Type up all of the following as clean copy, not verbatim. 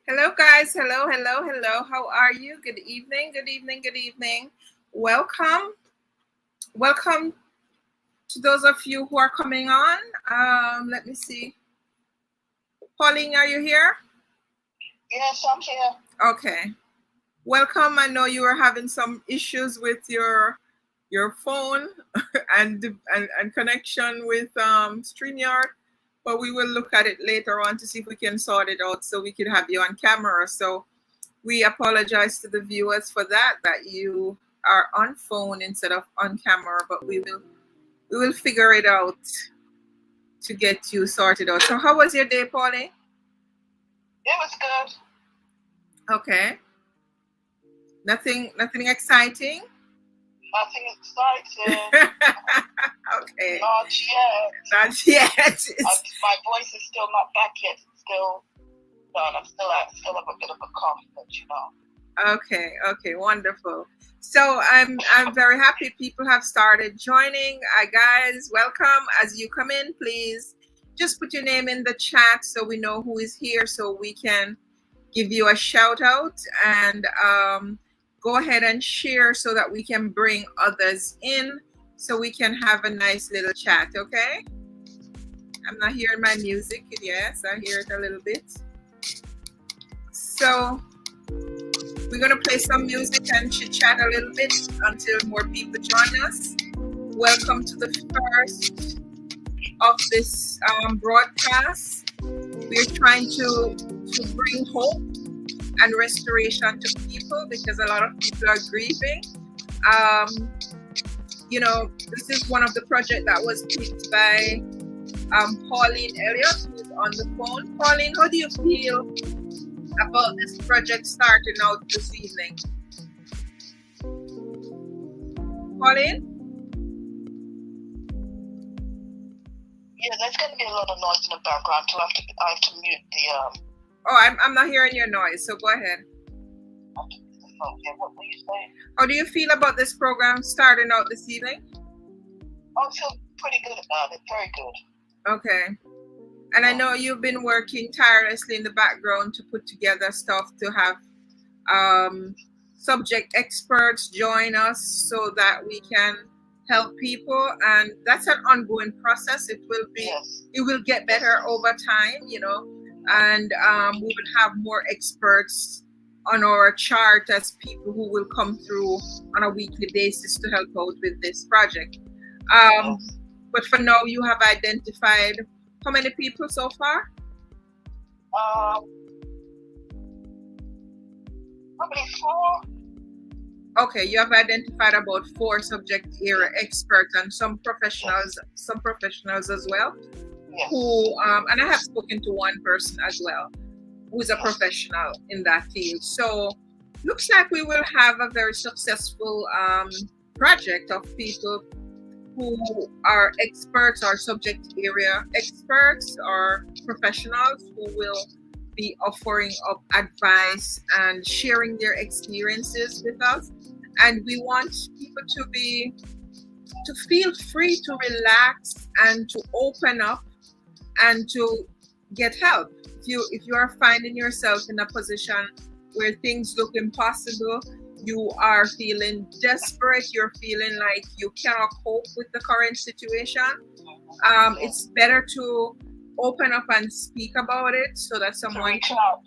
Hello, guys. Hello, hello, hello. How are you? Good evening, good evening, good evening. Welcome. Welcome to those of you who are coming on. Let me see. Pauline, are you here? Yes, I'm here. Okay. Welcome. I know you were having some issues with your phone and connection with StreamYard, but we will look at it later on to see if we can sort it out so we can have you on camera. So we apologize to the viewers for that you are on phone instead of on camera, but we will figure it out to get you sorted out. So how was your day, Pauline? It was good. Okay. Nothing exciting? Nothing exciting. Okay. Not yet. Not yet. My voice is still not back yet. It's still done. I still have a bit of a cough, but Okay, wonderful. So I'm very happy people have started joining. Guys, welcome. As you come in, please just put your name in the chat so we know who is here, so we can give you a shout out, and go ahead and share so that we can bring others in, so we can have a nice little chat. Okay. I'm not hearing my music. Yes, I hear it a little bit. So we're going to play some music and chit chat a little bit until more people join us. Welcome to the first of this broadcast. We're trying to bring hope and restoration to people because a lot of people are grieving. This is one of the projects that was picked by Pauline Elliott, who's on the phone. Pauline, how do you feel about this project starting out this evening? Pauline? yeah, there's going to be a lot of noise in the background. So I have to mute the. Oh, I'm not hearing your noise. So go ahead. Okay, what were you saying? How do you feel about this program starting out this evening? I feel pretty good about it. Very good. Okay. And I know you've been working tirelessly in the background to put together stuff to have subject experts join us so that we can help people, and that's an ongoing process. It will get better over time, and we will have more experts on our chart as people who will come through on a weekly basis to help out with this project. But for now, you have identified how many people so far? Probably 4. Okay, you have identified about 4 subject area experts and some professionals as well. Yes. Who and I have spoken to one person as well who is a professional in that field. So looks like we will have a very successful project of people who are experts or subject area experts or professionals who will be offering up advice and sharing their experiences with us. And we want people to feel free to relax and to open up and to get help. If you are finding yourself in a position where things look impossible, you are feeling desperate, you're feeling like you cannot cope with the current situation, it's better to open up and speak about it so that someone reach out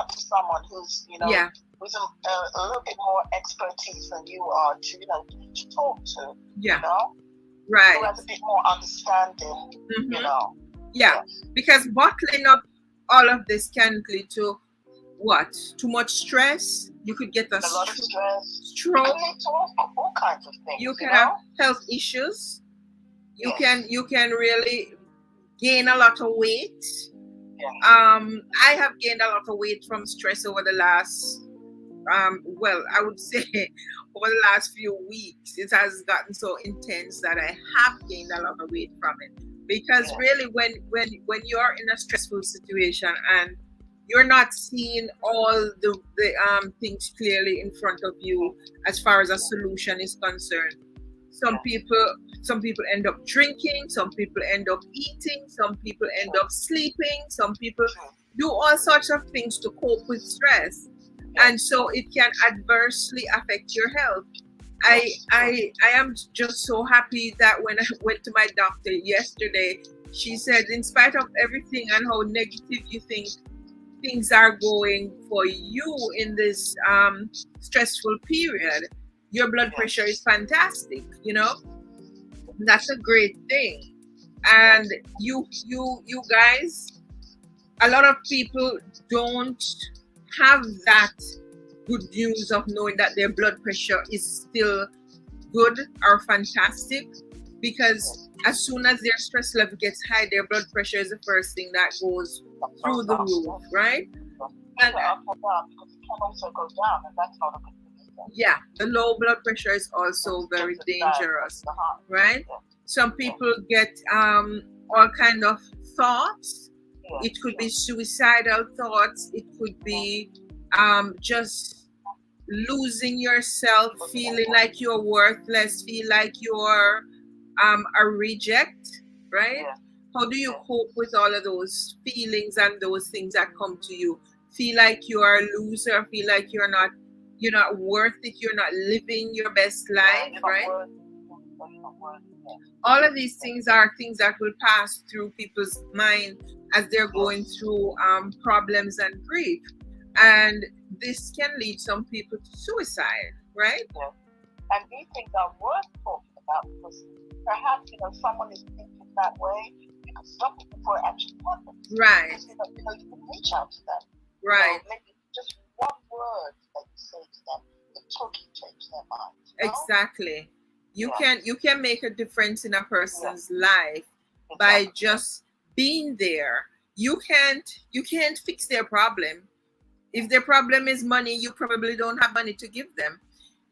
to someone who's with a little bit more expertise than you are to talk to. Right. Who has a bit more understanding. Because bottling up all of this can lead to what? Too much stress. You could get a lot of stress. Stroke. It can lead to all kinds of things. You can have health issues. You can really gain a lot of weight. I have gained a lot of weight from stress over the last I would say over the last few weeks. It has gotten so intense that I have gained a lot of weight from it. Because really when you're in a stressful situation and you're not seeing all the things clearly in front of you as far as a solution is concerned, some people end up drinking, some people end up eating, some people end up sleeping, some people do all sorts of things to cope with stress, and so it can adversely affect your health. I am just so happy that when I went to my doctor yesterday, she said, in spite of everything and how negative you think things are going for you in this stressful period, your blood pressure is fantastic. You know, that's a great thing. And you guys, a lot of people don't have that good news of knowing that their blood pressure is still good or fantastic, because as soon as their stress level gets high, their blood pressure is the first thing that goes through the roof, right? And yeah, the low blood pressure is also very dangerous, right? Some people get all kind of thoughts. It could be suicidal thoughts. It could be just losing yourself, feeling like you're worthless, feel like you're a reject, right? How do you cope with all of those feelings and those things that come to you? Feel like you are a loser, feel like you're not worth it, you're not living your best life, right? All of these things are things that will pass through people's mind as they're going through problems and grief. And this can lead some people to suicide, right? Yeah. And these things are worth talking about, because perhaps, someone is thinking that way, because stop it before it actually happens. Right. Because, you can reach out to them. Right. Maybe just one word that you say to them, it totally change their mind. Exactly. You can make a difference in a person's life by just being there. You can't fix their problem. If their problem is money, you probably don't have money to give them.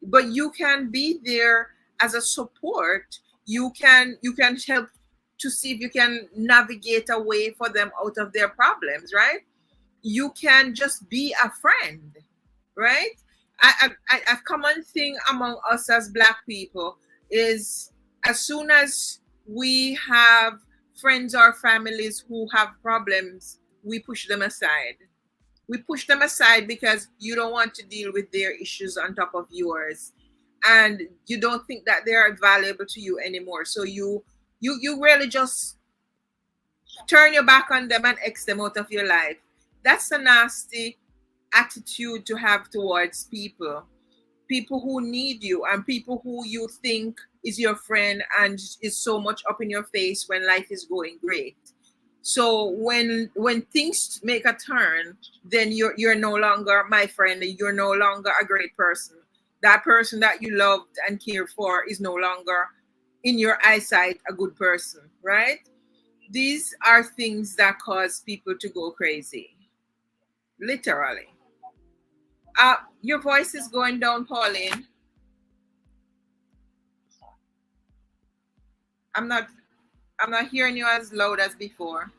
But you can be there as a support. You can help to see if you can navigate a way for them out of their problems, right? You can just be a friend, right? A common thing among us as Black people is, as soon as we have friends or families who have problems, we push them aside. We push them aside because you don't want to deal with their issues on top of yours, and you don't think that they are valuable to you anymore. So you really just turn your back on them and X them out of your life. That's a nasty attitude to have towards people who need you and people who you think is your friend and is so much up in your face when life is going great. So when things make a turn, then you're no longer my friend. You're no longer a great person. That person that you loved and cared for is no longer, in your eyesight, a good person, right? These are things that cause people to go crazy, literally. Your voice is going down, Pauline. I'm not hearing you as loud as before.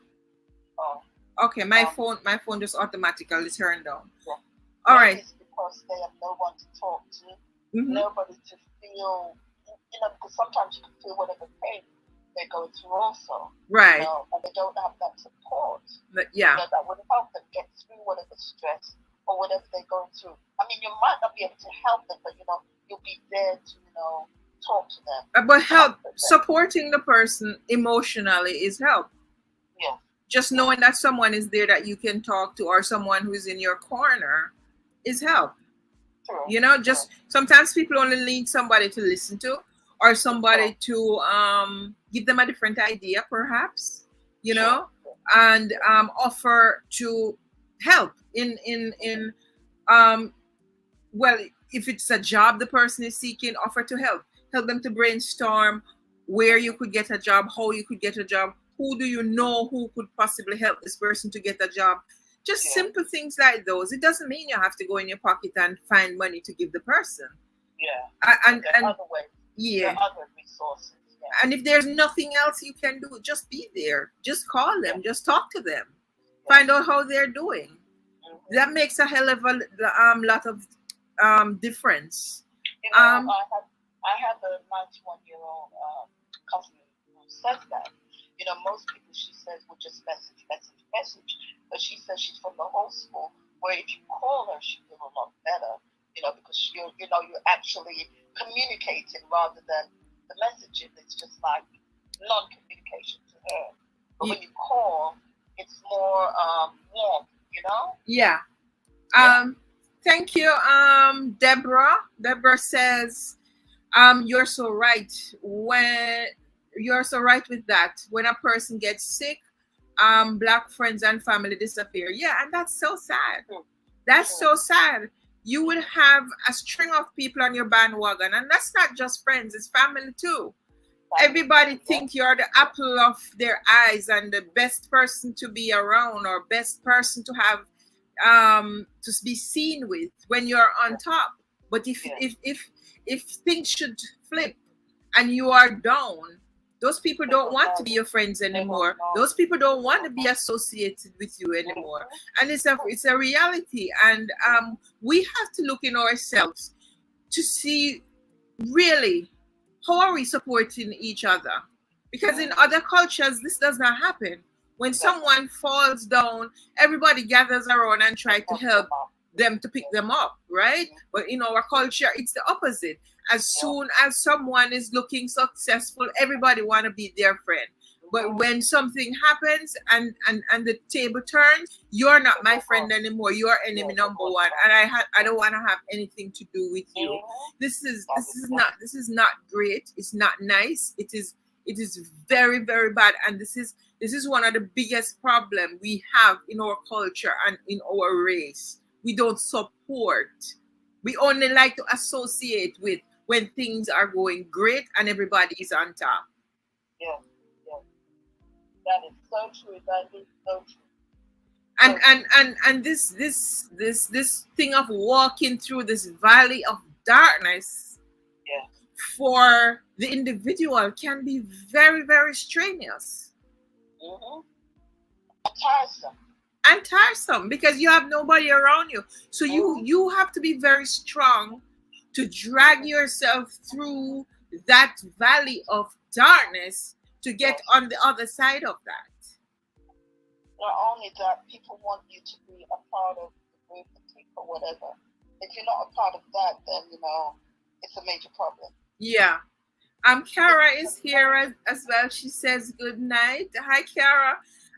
Oh. Okay, my phone just automatically turned down. Yeah. All right. Because they have no one to talk to, nobody to feel, because sometimes you can feel whatever pain they're going through also. Right. And they don't have that support. But yeah. That would help them get through whatever stress or whatever they're going through. I mean, you might not be able to help them, but you'll be there to, talk to them. But supporting the person emotionally is help. Yeah. Just knowing that someone is there that you can talk to, or someone who's in your corner, is help. True. Just sometimes people only need somebody to listen to, or somebody to give them a different idea, perhaps, and offer to help in well, if it's a job the person is seeking, offer to help them to brainstorm where you could get a job, how you could get a job, who do you know who could possibly help this person to get a job. Just simple things like those. It doesn't mean you have to go in your pocket and find money to give the person. Yeah. And other ways. Yeah. There are other resources. Yeah. And if there's nothing else you can do, just be there. Just call them. Just talk to them. Find out how they're doing. Mm-hmm. That makes a hell of a lot of difference. I have a 91-year-old cousin who says that. most people, she says, would just message. But she says she's from the whole school where if you call her, she feels a lot better, because you're actually communicating rather than the messaging. It's just like non-communication to her. But when you call, it's more warm, Yeah. Thank you, Deborah. Deborah says, you're so right. You're so right with that. When a person gets sick, Black friends and family disappear. Yeah, and that's so sad. That's so sad. You would have a string of people on your bandwagon, and that's not just friends, it's family too. Everybody think you're the apple of their eyes and the best person to be around or best person to have to be seen with when you're on top. But if things should flip and you are down, those people don't want to be your friends anymore. Those people don't want to be associated with you anymore. And it's a reality. And we have to look in ourselves to see really how are we supporting each other. Because in other cultures, this does not happen. When someone falls down, everybody gathers around and try to help them to pick them up, right? But in our culture, it's the opposite. As soon as someone is looking successful, everybody want to be their friend. But when something happens and the table turns, you're not my friend anymore. You're enemy number one, and I don't want to have anything to do with you. This is not great. It's not nice. It is very, very bad, and this is one of the biggest problem we have in our culture and in our race. We don't support. We only like to associate with when things are going great and everybody is on top. Yeah. That is so true. That is so true. And this thing of walking through this valley of darkness for the individual can be very, very strenuous. Tiresome because you have nobody around you. So you have to be very strong to drag yourself through that valley of darkness to get on the other side of that. Not only that, people want you to be a part of the group, the people, whatever. If you're not a part of that, then it's a major problem. Yeah. Kara is here as well. She says good night. Hi, Kara.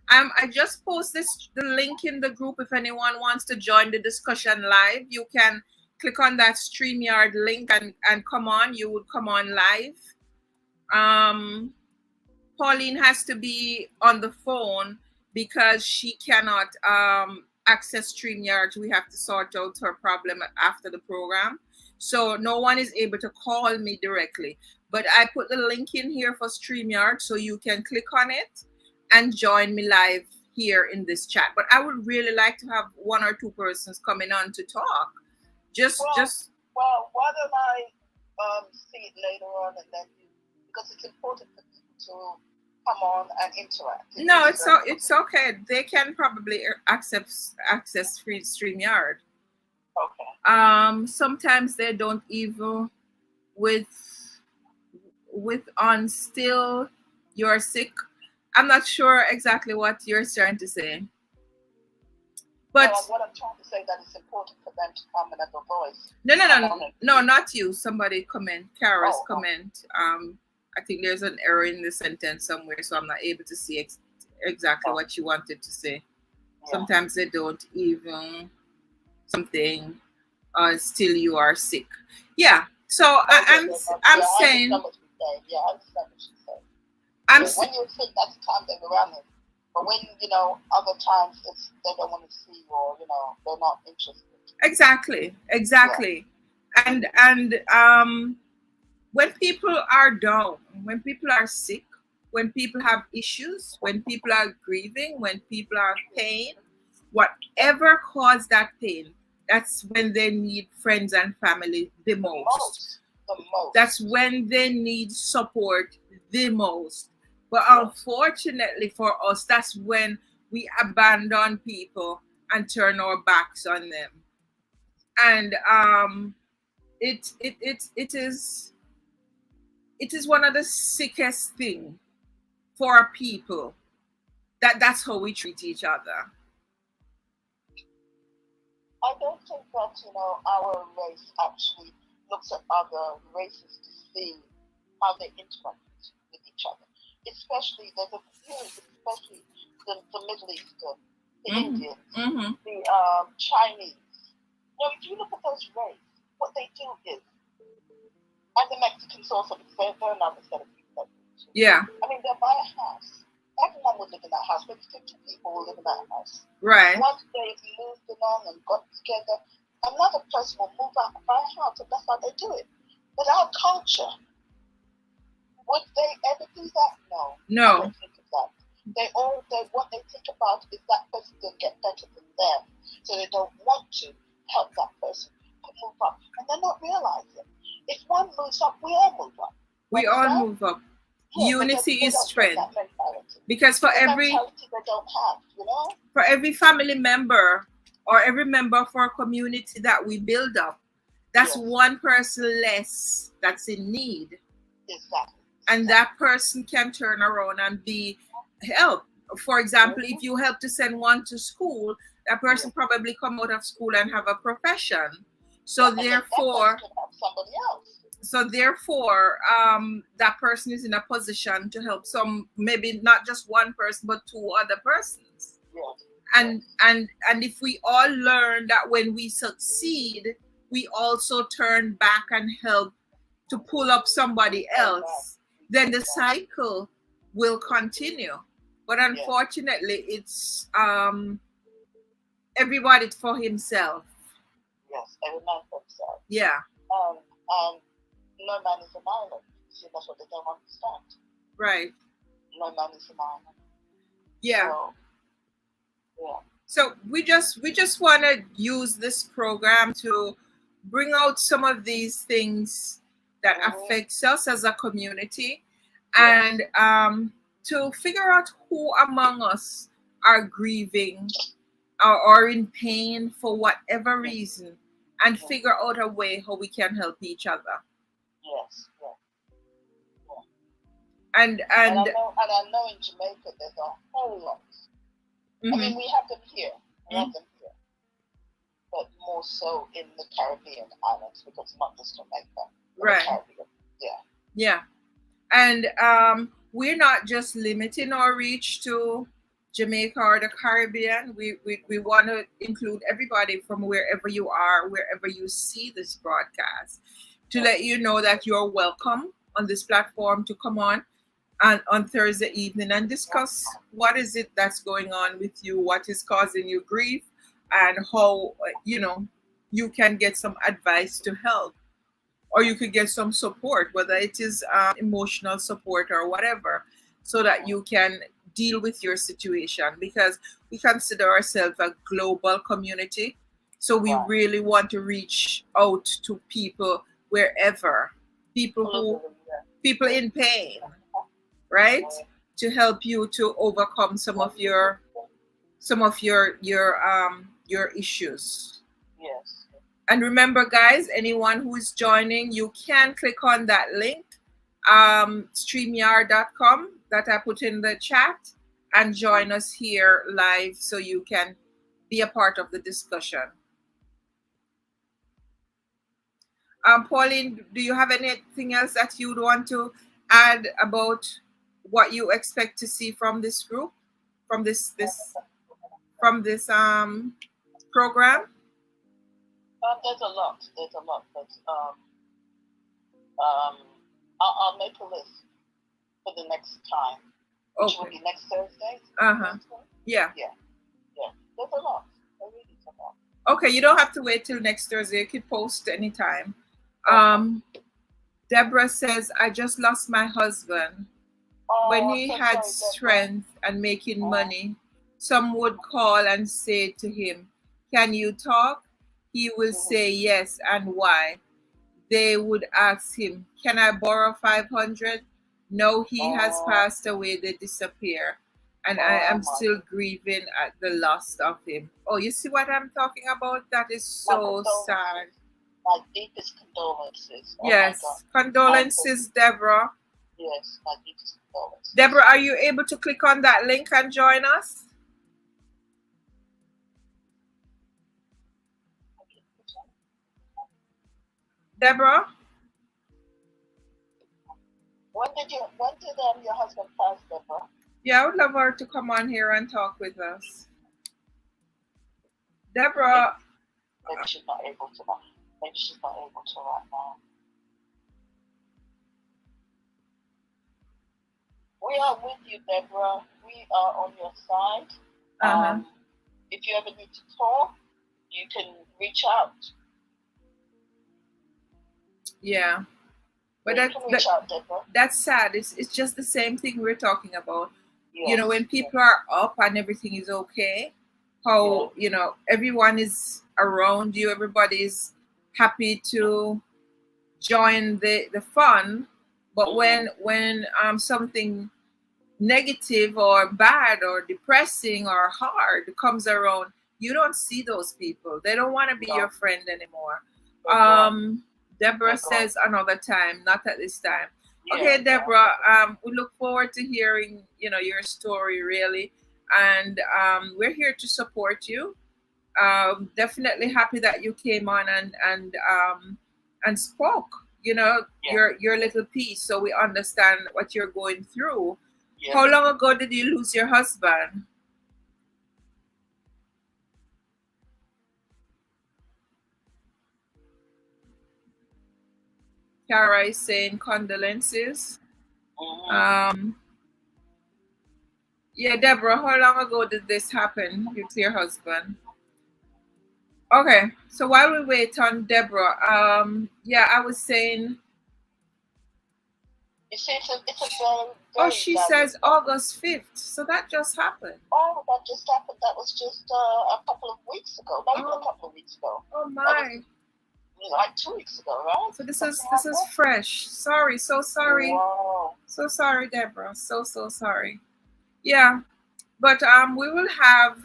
I just posted the link in the group. If anyone wants to join the discussion live, you can click on that StreamYard link and come on. You would come on live. Pauline has to be on the phone because she cannot access StreamYard. We have to sort out her problem after the program. So no one is able to call me directly. But I put the link in here for StreamYard so you can click on it and join me live here in this chat. But I would really like to have one or two persons coming on to talk. Well, why don't I see it later on and then because it's important for people to come on and interact. No, it's okay. They can probably access free StreamYard. Okay. Sometimes they don't even with on still you're sick. I'm not sure exactly what you're trying to say. But what I'm trying to say that it's important for them to come and have a voice. No, not you. Somebody comment. Kara's comment. I think there's an error in the sentence somewhere, so I'm not able to see exactly what you wanted to say. Yeah. Sometimes they don't even something. Still you are sick. Yeah. So I'm saying. Yeah, I understand what she's saying. When you're sick, that's the time they're around it. But when other times they don't want to see you or they're not interested. Exactly. Yeah. And when people are down, when people are sick, when people have issues, when people are grieving, when people are in pain, whatever caused that pain, that's when they need friends and family the most. That's when they need support the most. But unfortunately for us, that's when we abandon people and turn our backs on them. And it is one of the sickest things for people. That's how we treat each other. I don't think that, our race actually looks at other races to see how they interact with each other. Especially, there's a few, especially the Middle Eastern, the Indians, the Chinese. If you look at those races, what they do is, and the Mexicans also, they're another set of people. Yeah. I mean, they'll buy a house. Everyone would live in that house. Maybe 50 people will live in that house. Right. Once they've moved along and got together, another person will move out and buy a house, and that's how they do it. But our culture, would they ever do that? No. No. I don't think of that. What they think about is that person will get better than them, so they don't want to help that person to move up, and they're not realizing if one moves up, we all move up. We all move up. Yeah, unity is strength. Because for every for every family member or every member for a community that we build up, that's one person less that's in need. Exactly. And that person can turn around and be help. For example, if you help to send one to school, that person probably come out of school and have a profession. So therefore, somebody else. So therefore, that person is in a position to help maybe not just one person, but two other persons. Yes. And if we all learn that when we succeed, we also turn back and help to pull up somebody else, then the cycle will continue. But unfortunately, it's everybody for himself. Yes, every man for himself. Yeah. No man is an island. See, that's what they don't understand. Right. No man is an island. Yeah. So we just want to use this program to bring out some of these things that affects us as a community, and to figure out who among us are grieving or in pain for whatever reason, and figure out a way how we can help each other. Yes. And I know in Jamaica there's a whole lot. I mean, we have them here. But more so in the Caribbean islands, because not just Jamaica. Right. Caribbean. Yeah. And we're not just limiting our reach to Jamaica or the Caribbean. We want to include everybody from wherever you are, wherever you see this broadcast, to let you know that you're welcome on this platform to come on Thursday evening and discuss what is it that's going on with you, what is causing you grief, and how you can get some advice to help, or you could get some support, whether it is emotional support or whatever, so that you can deal with your situation, because we consider ourselves a global community. So we really want to reach out to people wherever, people in pain, right? To help you to overcome some of your issues. Yes. And remember, guys, anyone who is joining, you can click on that link, StreamYard.com, that I put in the chat, and join us here live so you can be a part of the discussion. Pauline, do you have anything else that you'd want to add about what you expect to see from this group, from this program? There's a lot, but I'll make a list for the next time, which will be next Thursday. Yeah. There's a lot. There really is a lot. Okay, you don't have to wait till next Thursday. You could post anytime. Deborah says, I just lost my husband. When he had strength and making money, some would call and say to him, can you talk? He will say yes, and why? They would ask him, can I borrow 500? No, he has passed away. They disappear. And I am still grieving at the loss of him. Oh, you see what I'm talking about? That is so sad. My deepest condolences. Yes, condolences, Deborah. Yes, $96. Deborah, are you able to click on that link and join us? Deborah? When did your husband pass, Deborah? Yeah, I would love her to come on here and talk with us. Deborah. Maybe she's not able to. Maybe she's not able to right now. We are with you, Deborah. We are on your side. If you ever need to talk, you can reach out. Yeah. But that's sad. It's just the same thing we're talking about. Yes. You know, when people are up and everything is okay, how, you know, everyone is around you, everybody's happy to join the fun. But when something negative or bad or depressing or hard comes around, you don't see those people. They don't want to be your friend anymore. Deborah says another time, not at this time. Okay, Deborah, we look forward to hearing, you know, your story really. And we're here to support you. Definitely happy that you came on and spoke, you know, your little piece, so we understand what you're going through. Yeah. How long ago did you lose your husband? Kara is saying condolences. Yeah, Deborah, how long ago did this happen with your husband? Okay, so while we wait on Deborah, yeah, I was saying. You see, it's a very oh, she says August 5th, so that just happened. Oh, that just happened. That was just a couple of weeks ago. Not even a couple of weeks ago. Oh my! Like 2 weeks ago, right? So this is fresh. Sorry, so sorry. Wow. So sorry, Deborah. So sorry. Yeah, but we will have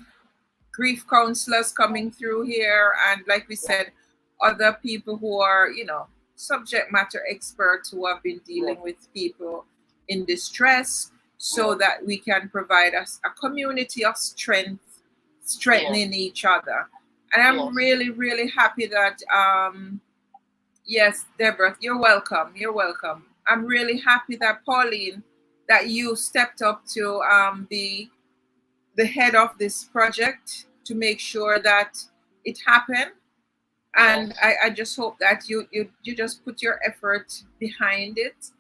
grief counselors coming through here, and like we said, other people who are, you know, subject matter experts who have been dealing with people in distress, so that we can provide us a community of strength, strengthening each other. And I'm really, really happy that yes, Deborah, you're welcome. You're welcome. I'm really happy that Pauline, that you stepped up to be the head of this project to make sure that it happened. And I just hope that you just put your effort behind it,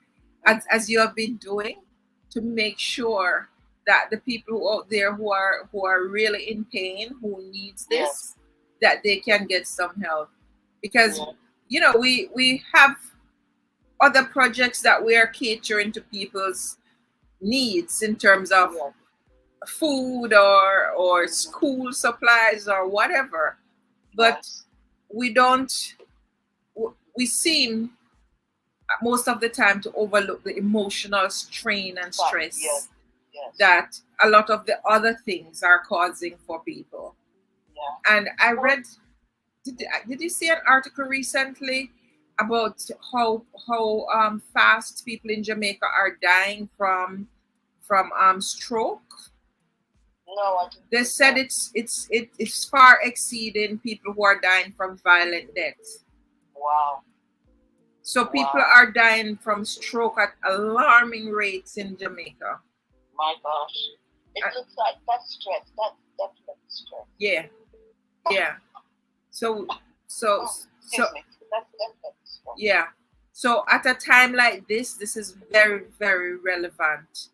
as you have been doing, to make sure that the people out there who are really in pain, who needs this, that they can get some help. Because you know, we have other projects that we are catering to people's needs in terms of food or school supplies or whatever, but we seem most of the time to overlook the emotional strain and stress that a lot of the other things are causing for people. And I read, did you see an article recently about how fast people in Jamaica are dying from stroke? No, I didn't. They said it's far exceeding people who are dying from violent deaths. Wow. So people are dying from stroke at alarming rates in Jamaica. My gosh. It looks like that's stress. That's definitely stress. Yeah. Yeah. So that's definitely stress. Yeah. So at a time like this is very, very relevant.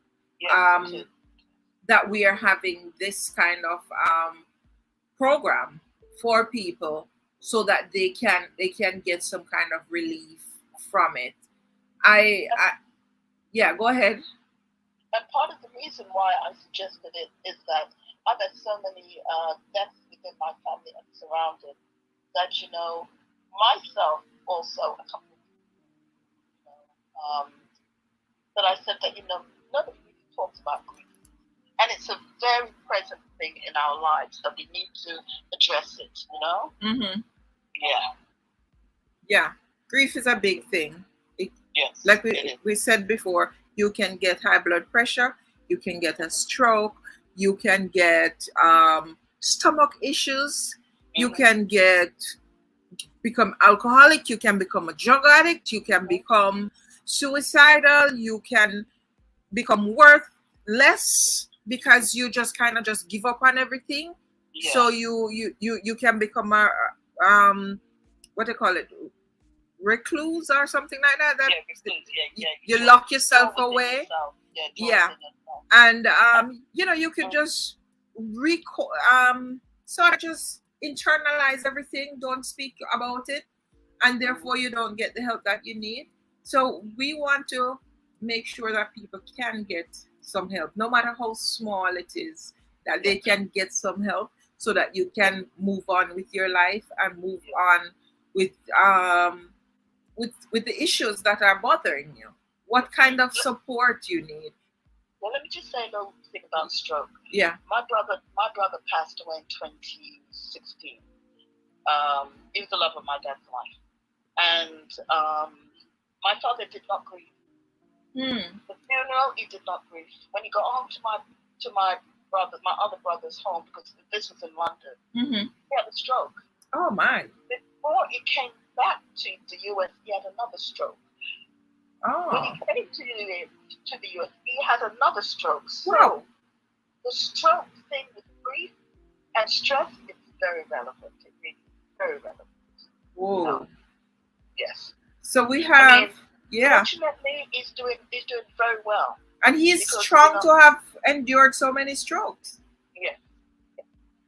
That we are having this kind of program for people, so that they can get some kind of relief from it. Yeah, go ahead. And part of the reason why I suggested it is that I've had so many deaths within my family and surrounded that, you know, myself also a couple of that I said that, you know, nobody really talks about grief. And it's a very present thing in our lives that we need to address it, you know? Mm-hmm. Yeah. Yeah. Grief is a big thing. Yes. Like we said before, You can get high blood pressure. You can get a stroke. You can get stomach issues. You can become alcoholic. You can become a drug addict. You can become suicidal. You can become worth less because you just kind of just give up on everything. Yeah. So you can become a what do you call it, recluse or something like that. You lock yourself away. Yeah. And you could just sort of just internalize everything, don't speak about it, and therefore you don't get the help that you need. So we want to make sure that people can get some help, no matter how small it is, that they can get some help so that you can move on with your life and move on with the issues that are bothering you. What kind of support you need? Well, let me just say a little thing about stroke. Yeah. My brother passed away in 2016. He was the love of my dad's life. And my father did not grieve. The funeral, he did not grieve. When he got home to my other brother's home, because this was in London, he had a stroke. Oh my! Before he came back to the US, he had another stroke. Oh. When he came to the US, he had another stroke. So wow. The stroke thing with grief and stress is very relevant. It really very relevant. Whoa. Yes. So we have. Yeah. Fortunately, he's doing very well. And he's strong to have endured so many strokes. Yeah.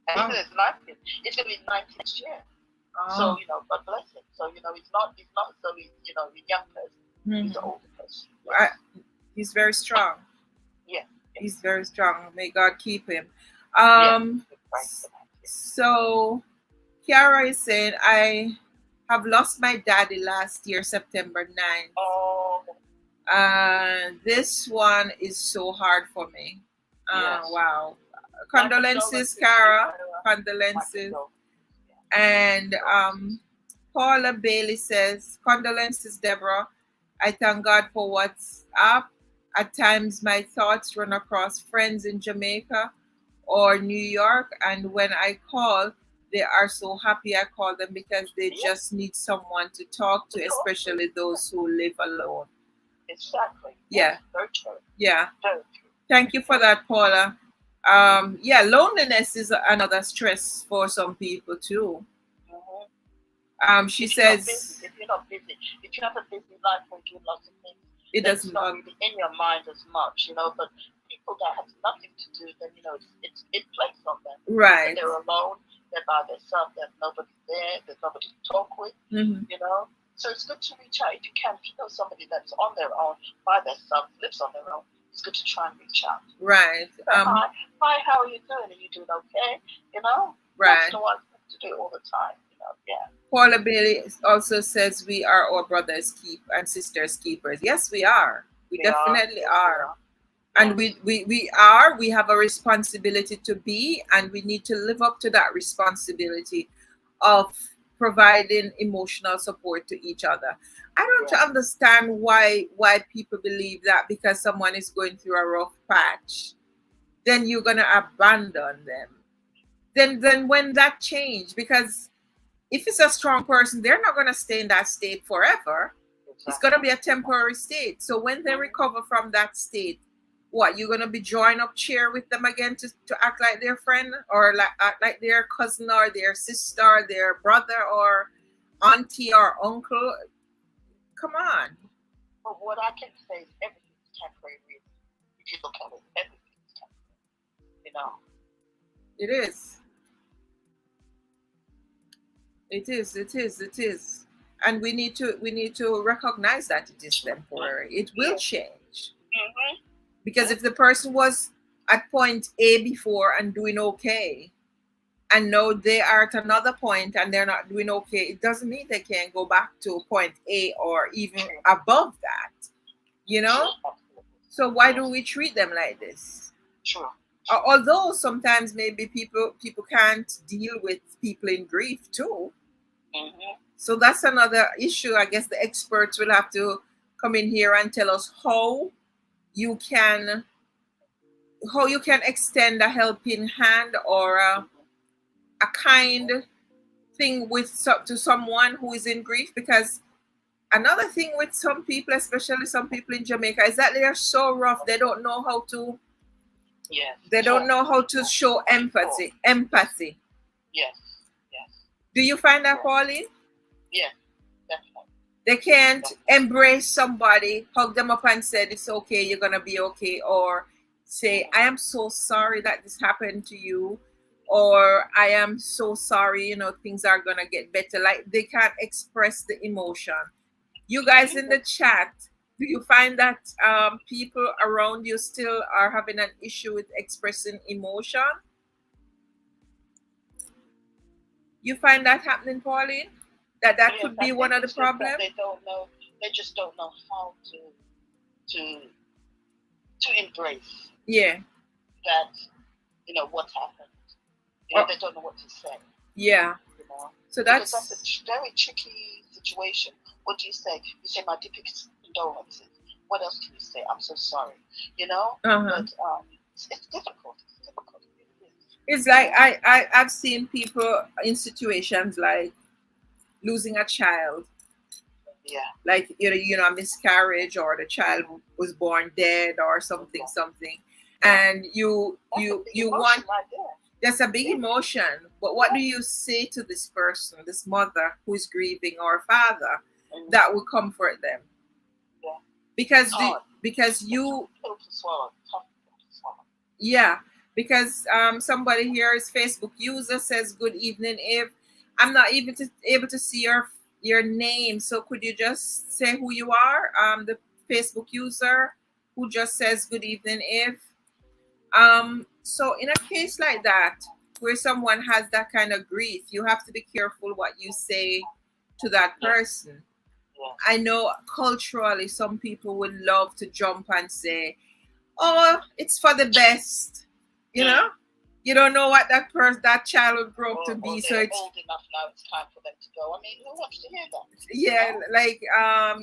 And he's 90. He's going to be 90 next year. Oh. So, God bless him. So, he's not so he's, a young person. He's an older person. Yes. He's very strong. Yeah. He's very strong. May God keep him. So, Kiara is saying, I have lost my daddy last year, September 9th. Oh. This one is so hard for me. Yes. Wow. Condolences, Kara. Condolences. And Paula Bailey says, condolences, Deborah. I thank God for what's up. At times, my thoughts run across friends in Jamaica or New York. And when I call, they are so happy I call them because they just need someone to talk to, especially those who live alone. Exactly. Yeah. Very true. Yeah. Very true. Thank you for that, Paula. Loneliness is another stress for some people too. She says, if you're not busy, if you have a busy life and do lots of things, it doesn't not really in your mind as much, but people that have nothing to do, then it plays on them. Right. And they're alone, they're by themselves, there's nobody there, there's nobody to talk with, So it's good to reach out if you can. If you know somebody that's on their own, by themselves, lives on their own, it's good to try and reach out. Right. Hi, how are you doing? Are you doing okay? Right. That's the one to do all the time. Yeah. Paula Bailey also says we are our brothers' and sisters' keepers. Yes, we are. We definitely are. And we have a responsibility to be, and we need to live up to that responsibility of providing emotional support to each other. I don't understand why people believe that because someone is going through a rough patch, then you're gonna abandon them. Then when that change, because if it's a strong person, they're not gonna stay in that state forever. Exactly. It's gonna be a temporary state. So when they recover from that state, what, you're gonna be drawing up chair with them again to act like their friend or act like their cousin or their sister or their brother or auntie or uncle? Come on. But what I can say is everything's temporary. If you look at it, everything's temporary. It is. It is. And we need to recognize that it is temporary. It will change. Because if the person was at point A before and doing okay, and now they are at another point and they're not doing okay, it doesn't mean they can't go back to point A or even above that, So why do we treat them like this? Sure. Although sometimes maybe people can't deal with people in grief too. So that's another issue. I guess the experts will have to come in here and tell us how you can extend a helping hand or a kind thing to someone who is in grief. Because another thing with some people, especially some people in Jamaica, is that they are so rough. They don't know how to. Yes. They don't know how to show empathy. Empathy. Yes. Yes. Do you find that, Pauline? Yeah, definitely. They can't embrace somebody, hug them up and say, it's okay, you're going to be okay. Or say, I am so sorry that this happened to you. Or I am so sorry, things are going to get better. Like, they can't express the emotion. You guys in the chat, do you find that people around you still are having an issue with expressing emotion? You find that happening, Pauline? That could be one of the problems? They don't know. They just don't know how to embrace. Yeah. That, what's happened. They don't know what to say. Yeah. So that's a very tricky situation. What do you say? You say, my deepest condolences. What else can you say? I'm so sorry. But it's difficult. It's difficult. It's like I've seen people in situations like losing a child. Yeah. Like a miscarriage, or the child was born dead, or something, and you want. Right there. That's a big emotion. But what do you say to this person, this mother who is grieving, or father, that will comfort them? Yeah. Because you. Yeah. Because somebody here is Facebook user says, good evening, Eve. I'm not even able to see your name. So could you just say who you are? The Facebook user who just says, good evening, Eve. So in a case like that, where someone has that kind of grief, you have to be careful what you say to that person. I know culturally some people would love to jump and say, oh, it's for the best. You don't know what that child will grow up to be. So it's old enough now, it's time for them to go. I mean, who wants to hear that? Yeah, like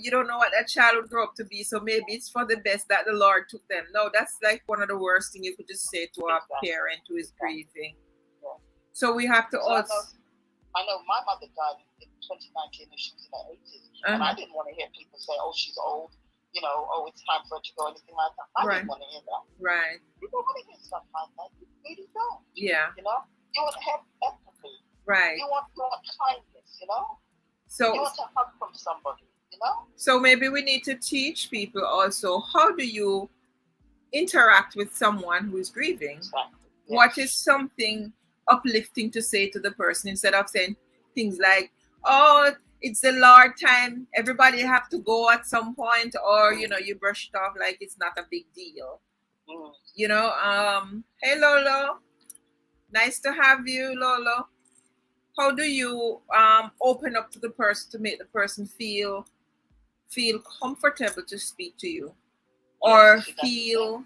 you don't know what that child will grow up to be, so maybe it's for the best that the Lord took them. No, that's like one of the worst things you could just say to a parent who is grieving. Yeah. So we have to also. I know my mother died in 2019 and she was in her 80s, and I didn't want to hear people say, "Oh, she's old." It's time for her to go, anything like that. I didn't want to hear that. Right. You don't want to hear stuff like that. You really don't. Yeah. You want to have empathy. Right. You want kindness, So you want to hug from somebody, So maybe we need to teach people also, how do you interact with someone who is grieving? Exactly. Yes. What is something uplifting to say to the person instead of saying things like, oh, it's the Lord time, everybody have to go at some point, or you brush it off like it's not a big deal. Hey Lolo, nice to have you, Lolo. How do you open up to the person to make the person feel comfortable to speak to you, or feel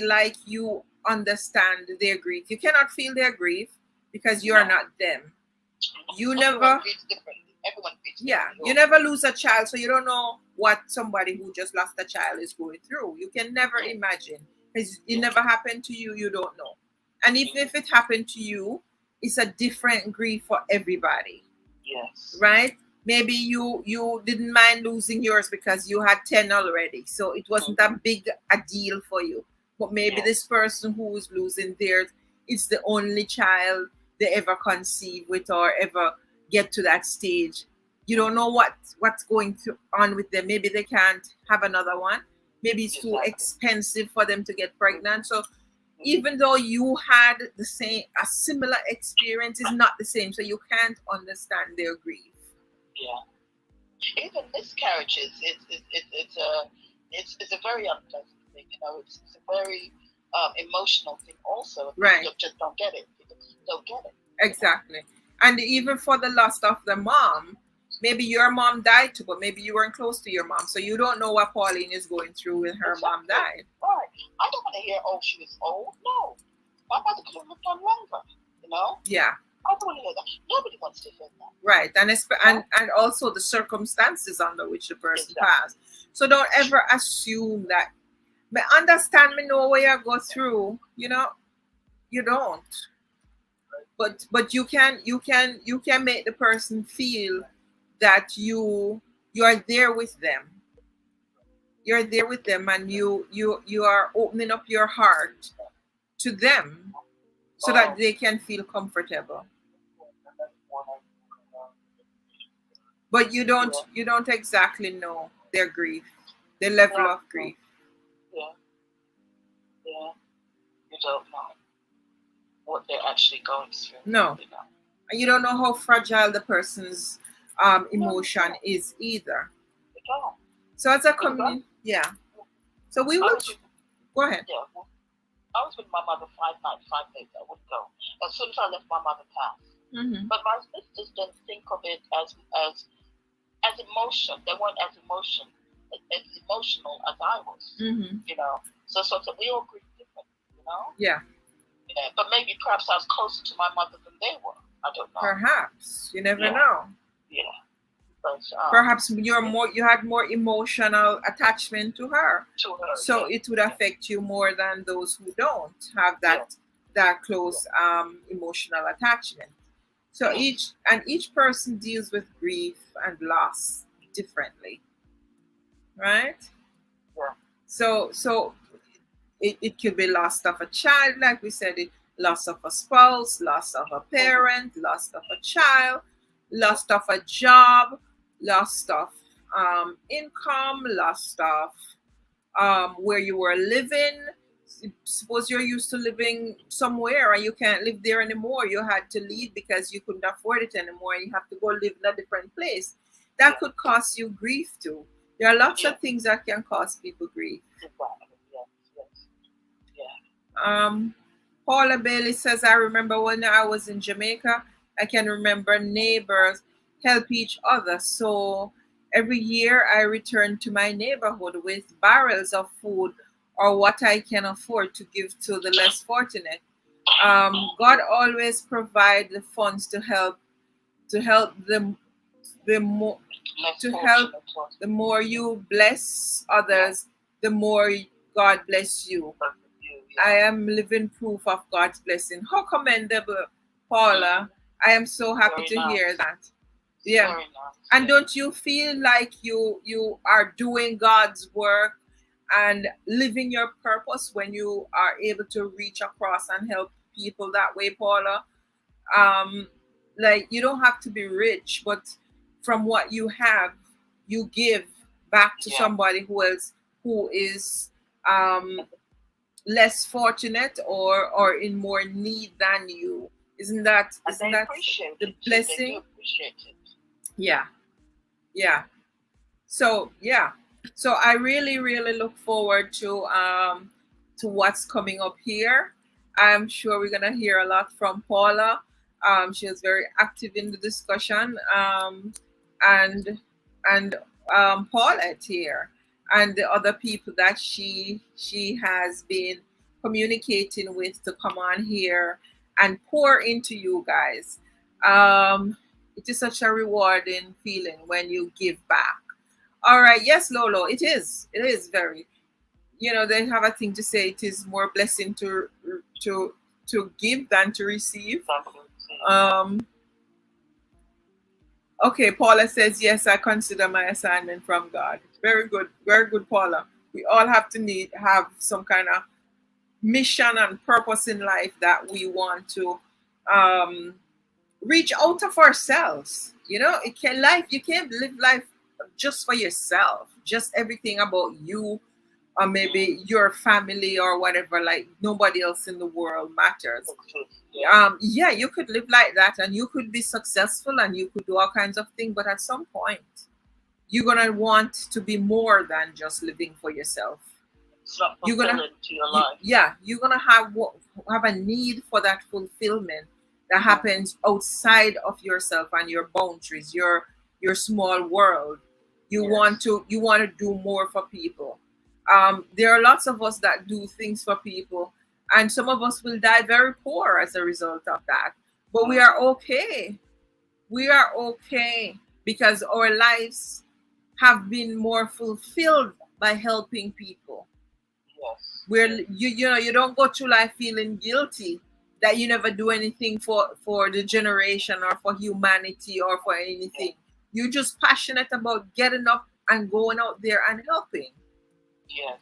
like you understand their grief? You cannot feel their grief because you are not them. You never. Everyone feels you never lose a child, so you don't know what somebody who just lost a child is going through. You can never imagine, because it never happened to you. You don't know. And even if it happened to you, it's a different grief for everybody. Yes. Right? Maybe you didn't mind losing yours because you had 10 already, so it wasn't a big a deal for you. But maybe this person who is losing theirs, it's the only child they ever conceive with or ever get to that stage. You don't know what's going on with them. Maybe they can't have another one. Maybe it's too expensive for them to get pregnant. So even though you had a similar experience, is not the same. So you can't understand their grief. Yeah. Even miscarriages, it's a very unpleasant thing. It's a very emotional thing also. Right. People just don't get it. People don't get it. Exactly. And even for the loss of the mom, maybe your mom died too, but maybe you weren't close to your mom, so you don't know what Pauline is going through when her mom died. Right. I don't want to hear, oh, she was old. No. My mother could have lived on longer, Yeah. I don't want to hear that. Nobody wants to hear that. Right. And also the circumstances under which the person passed. So don't ever assume that Me understand, me know where you go through, you know, you don't. But you can make the person feel that you are there with them. You're there with them, and you are opening up your heart to them so that they can feel comfortable. But you don't exactly know their grief, the level of grief. Yeah. You don't know what they're actually going through. No. And you don't know how fragile the person's emotion is either. So as a community, yeah. So we would go ahead. Yeah. I was with my mother 5 nights, 5 days. I would go as soon as I left my mother's house. Mm-hmm. But my sisters didn't think of it as emotion. They weren't as emotional as I was. Mm-hmm. You know, so we all grieve different. You know. Yeah. Yeah. But maybe perhaps I was closer to my mother than they were. I don't know. Perhaps you never know. Yeah. But, perhaps you had more emotional attachment to her. So it would affect you more than those who don't have that close emotional attachment. So each person deals with grief and loss differently, right? Yeah. So it could be loss of a child, like we said, loss of a spouse, loss of a parent, loss of a child, loss of a job, loss of income, loss of where you were living. Suppose you're used to living somewhere and you can't live there anymore. You had to leave because you couldn't afford it anymore. You have to go live in a different place. That could cause you grief too. There are lots of things that can cause people grief. Paula Bailey says, I remember when I was in Jamaica, I can remember neighbors help each other. So every year I return to my neighborhood with barrels of food or what I can afford to give to the less fortunate. God always provides the funds to help them. The more you bless others, the more God bless you. I am living proof of God's blessing. How commendable, Paula. I am so happy to hear that. Yeah. And don't you feel like you are doing God's work and living your purpose when you are able to reach across and help people that way, Paula? Like, you don't have to be rich, but from what you have, you give back to somebody who is less fortunate or in more need than you. Isn't that the blessing? Yeah. So I really look forward to what's coming up here. I'm sure we're gonna hear a lot from Paula. She was very active in the discussion, and Paulette here, and the other people that she has been communicating with to come on here and pour into you guys. It is such a rewarding feeling when you give back. All right, yes, Lolo, it is very, they have a thing to say, it is more blessing to give than to receive. Okay, Paula says, yes, I consider my assignment from God. Very good, Paula. We all have to have some kind of mission and purpose in life that we want to reach out of ourselves. You can't live life just for yourself, just everything about you or maybe your family or whatever, like nobody else in the world matters. You could live like that and you could be successful and you could do all kinds of things, but at some point you're gonna want to be more than just living for yourself. You're gonna you're gonna have a need for that fulfillment that happens outside of yourself and your boundaries, your small world. You want to do more for people. There are lots of us that do things for people, and some of us will die very poor as a result of that. But we are okay. We are okay because our lives have been more fulfilled by helping people. Where you don't go through life feeling guilty that you never do anything for the generation or for humanity or for anything. You're just passionate about getting up and going out there and helping. Yes.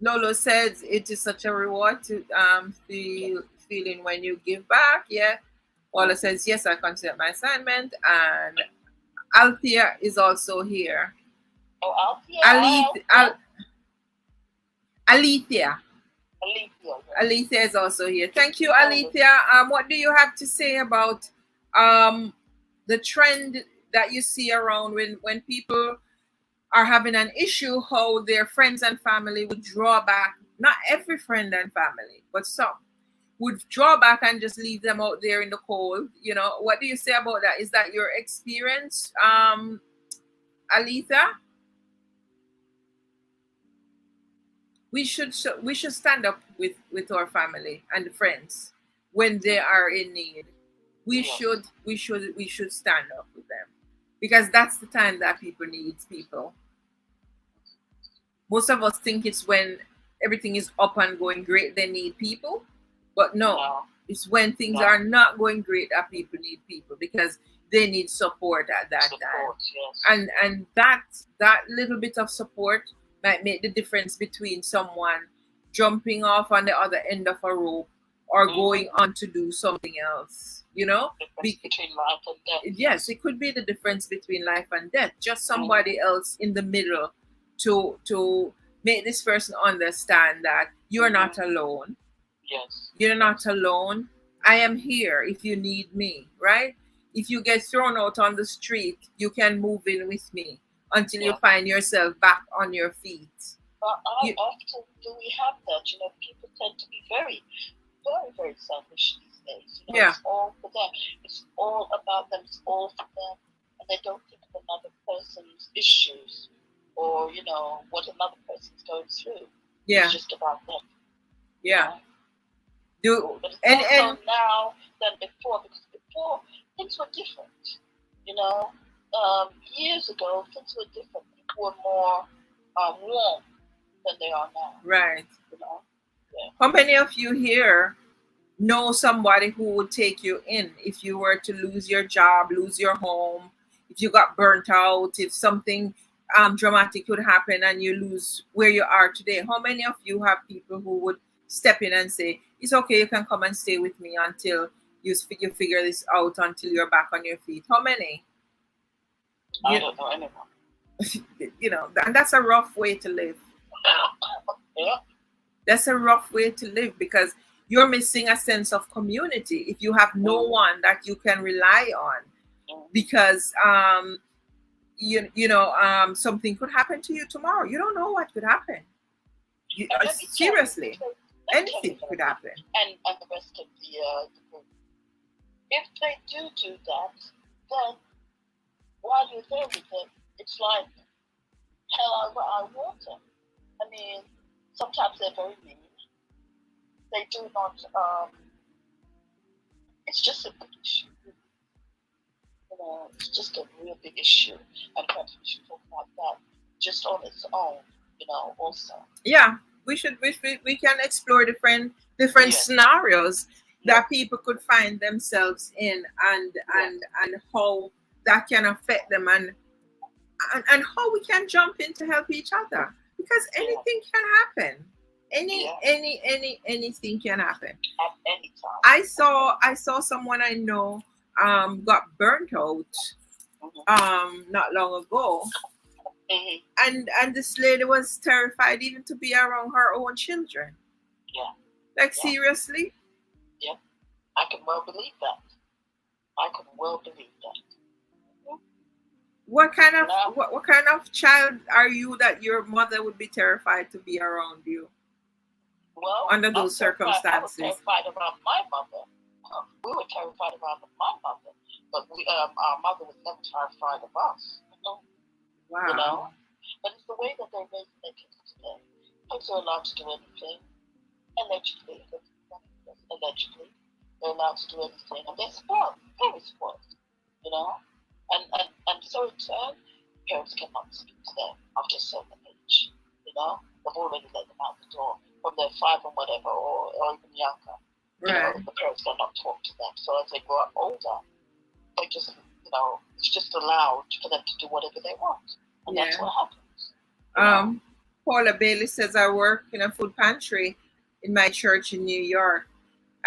Lolo says it is such a reward to feeling when you give back. Yeah. Walla says yes, I consider my assignment, and Althea is also here. Oh, Althea. Alethea. Alethea is also here. Thank you, Alethea. What do you have to say about the trend that you see around when people are having an issue, how their friends and family would draw back? Not every friend and family, but some would draw back and just leave them out there in the cold. What do you say about that? Is that your experience, Alethea? We should stand up with our family and friends when they are in need. We should stand up with them, because that's the time that people need people. Most of us think it's when everything is up and going great they need people, but no. It's when things are not going great that people need people, because they need support at that time. Yes. And that little bit of support might make the difference between someone jumping off on the other end of a rope or going on to do something else. Between life and death. Yes, it could be the difference between life and death. Just somebody else in the middle to make this person understand that you're not alone. Yes. You're not alone. I am here if you need me, right? If you get thrown out on the street, you can move in with me until you find yourself back on your feet. Often do we have that? People tend to be very, very, very selfish these days. It's all for them. It's all about them. It's all for them. And they don't think of another person's issues or, what another person's going through. Yeah. It's just about them. Yeah. But it's also now than before, because before things were different. Years ago things were different. People were more warm than they are now. Right. How many of you here know somebody who would take you in if you were to lose your job, lose your home, if you got burnt out, if something dramatic could happen and you lose where you are today? How many of you have people who would step in and say, it's okay, you can come and stay with me until you figure this out, until you're back on your feet? How many? I don't know anyone. And that's a rough way to live. Yeah. That's a rough way to live, because you're missing a sense of community if you have no one that you can rely on, because something could happen to you tomorrow. You don't know what could happen. Seriously, anything could happen. And the rest of the group, if they do that, then while you're there with them, it's like hell over water. I mean, sometimes they're very mean. They do not. It's just a big issue. It's just a real big issue, and perhaps we should talk about that just on its own. Also. Yeah, we can explore different scenarios that people could find themselves in, and how that can affect them, and how we can jump in to help each other, because anything can happen. Anything can happen at any time. I saw someone I know got burnt out not long ago. And this lady was terrified even to be around her own children. Seriously? Yeah, I can well believe that. What kind of child are you that your mother would be terrified to be around you? Well, under those circumstances. I was terrified around my mother. We were terrified around my mother, but our mother was never terrified of us. Wow. But it's the way that they're raising their kids today. Kids are allowed to do anything, allegedly. They're allowed to do anything, and they're spoiled, very spoiled. And so in turn, parents cannot speak to them after so many age, they've already let them out the door from their 5 or whatever, or even younger. The parents are not talk to them. So as they grow up older, they just, it's just allowed for them to do whatever they want. And that's what happens. Paula Bailey says, I work in a food pantry in my church in New York.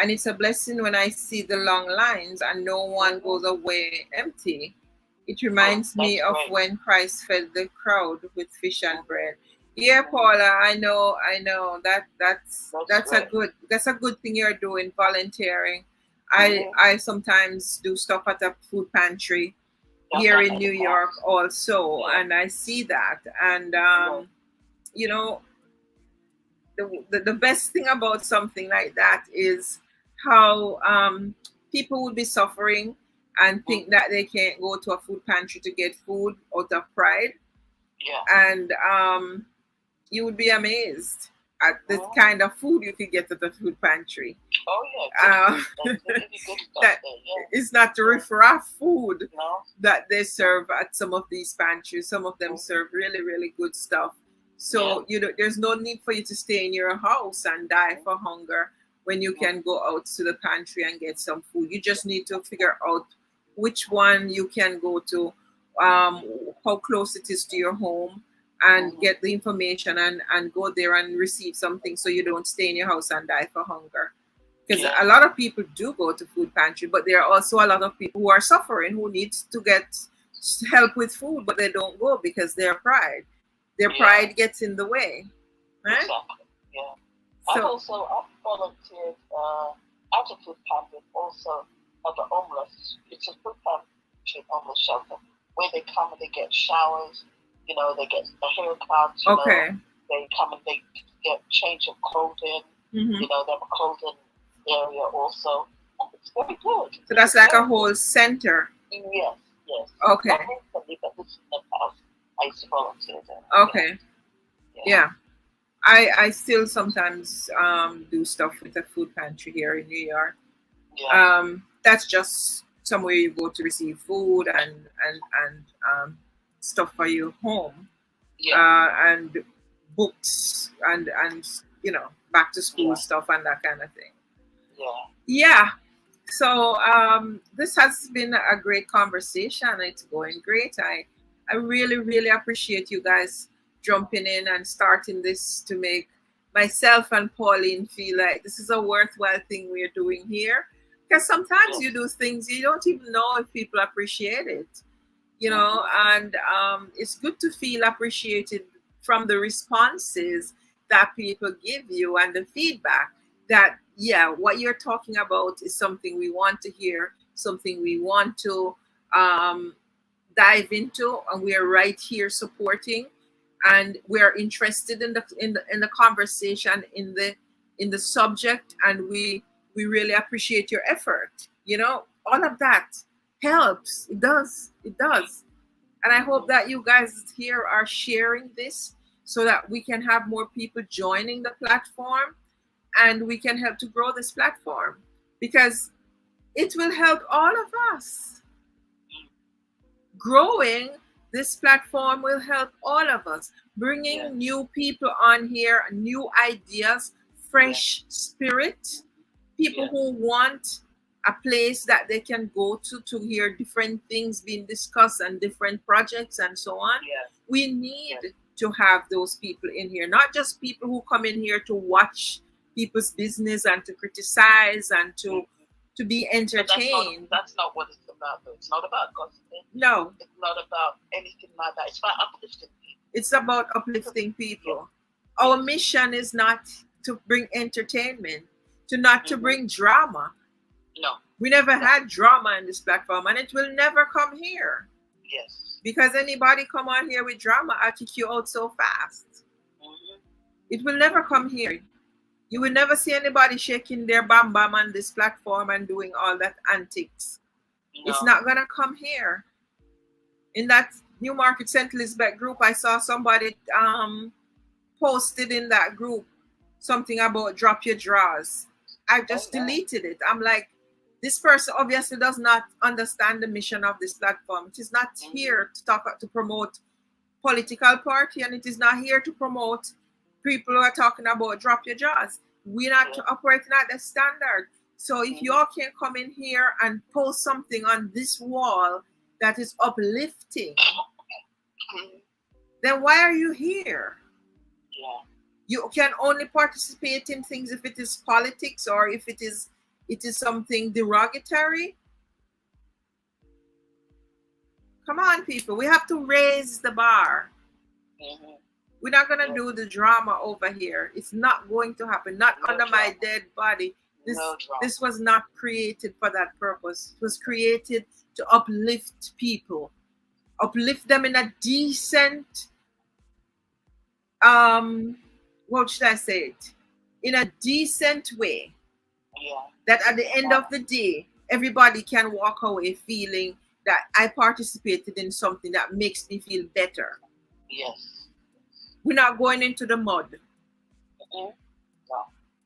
And it's a blessing when I see the long lines and no one goes away empty. It reminds me of when Christ fed the crowd with fish and bread. Yeah, Paula, I know that's a good thing you're doing, volunteering. I sometimes do stuff at a food pantry here in New York also, and I see that. And the best thing about something like that is how people would be suffering and think that they can't go to a food pantry to get food out of pride. And you would be amazed at the kind of food you could get at the food pantry. That is not the riff-raff food that they serve at some of these pantries. Some of them serve really, really good stuff. So there's no need for you to stay in your house and die for hunger when you can go out to the pantry and get some food. You just need to figure out which one you can go to, how close it is to your home, and get the information and go there and receive something so you don't stay in your house and die for hunger. Because a lot of people do go to food pantry, but there are also a lot of people who are suffering, who need to get help with food, but they don't go because their pride pride gets in the way. Right? Exactly. Yeah. I've volunteered at a food pantry also at the homeless. It's a food pantry homeless shelter where they come and they get showers, they get a haircut, they come and they get change of clothing, they have a clothing area also. And it's very good. So that's like a whole center? Yes. Okay. Not recently, but this is in the past. I used to volunteer there. Okay. Yeah. I still sometimes do stuff with a food pantry here in New York. That's just somewhere you go to receive food and stuff for your home, and books and back to school stuff and that kind of thing. So this has been a great conversation. It's going great. I really, really appreciate you guys jumping in and starting this to make myself and Pauline feel like this is a worthwhile thing we're doing here. Because sometimes you do things you don't even know if people appreciate it, and it's good to feel appreciated from the responses that people give you and the feedback that, what you're talking about is something we want to hear, something we want to dive into, and we are right here supporting, and we're interested in the conversation, in the subject, and we really appreciate your effort. All of that helps. It does. And I hope that you guys here are sharing this so that we can have more people joining the platform, and we can help to grow this platform, because it will help all of us. Growing this platform will help all of us, bringing new people on here, new ideas, fresh spirit, people who want a place that they can go to hear different things being discussed and different projects and so on. We need to have those people in here, not just people who come in here to watch people's business and to criticize and to be entertained. That's not what it's about, though. It's not about gossiping. No. It's not about anything like that. It's about uplifting people. It's about uplifting people. Our mission is not to bring entertainment, to bring drama. No. We never had drama in this platform, and it will never come here. Yes. Because anybody come on here with drama, I'll kick you out so fast. It will never come here. You will never see anybody shaking their bam bam on this platform and doing all that antics. No. It's not gonna come here. In that Newmarket St. Elizabeth group, I saw somebody posted in that group something about drop your drawers. I just deleted it. I'm like, this person obviously does not understand the mission of this platform. It is not here to promote political party, and it is not here to promote people who are talking about drop your jaws. We're not operating at the standard. So if you all can come in here and post something on this wall that is uplifting, then why are you here? You can only participate in things if it is politics or if it is something derogatory. Come on, people. We have to raise the bar. We're not going to do the drama over here. It's not going to happen. Not under my dead body. This was not created for that purpose. It was created to uplift people. Uplift them in a decent, what should I say it? In a decent way. That at the end of the day, everybody can walk away feeling that I participated in something that makes me feel better. We're not going into the mud.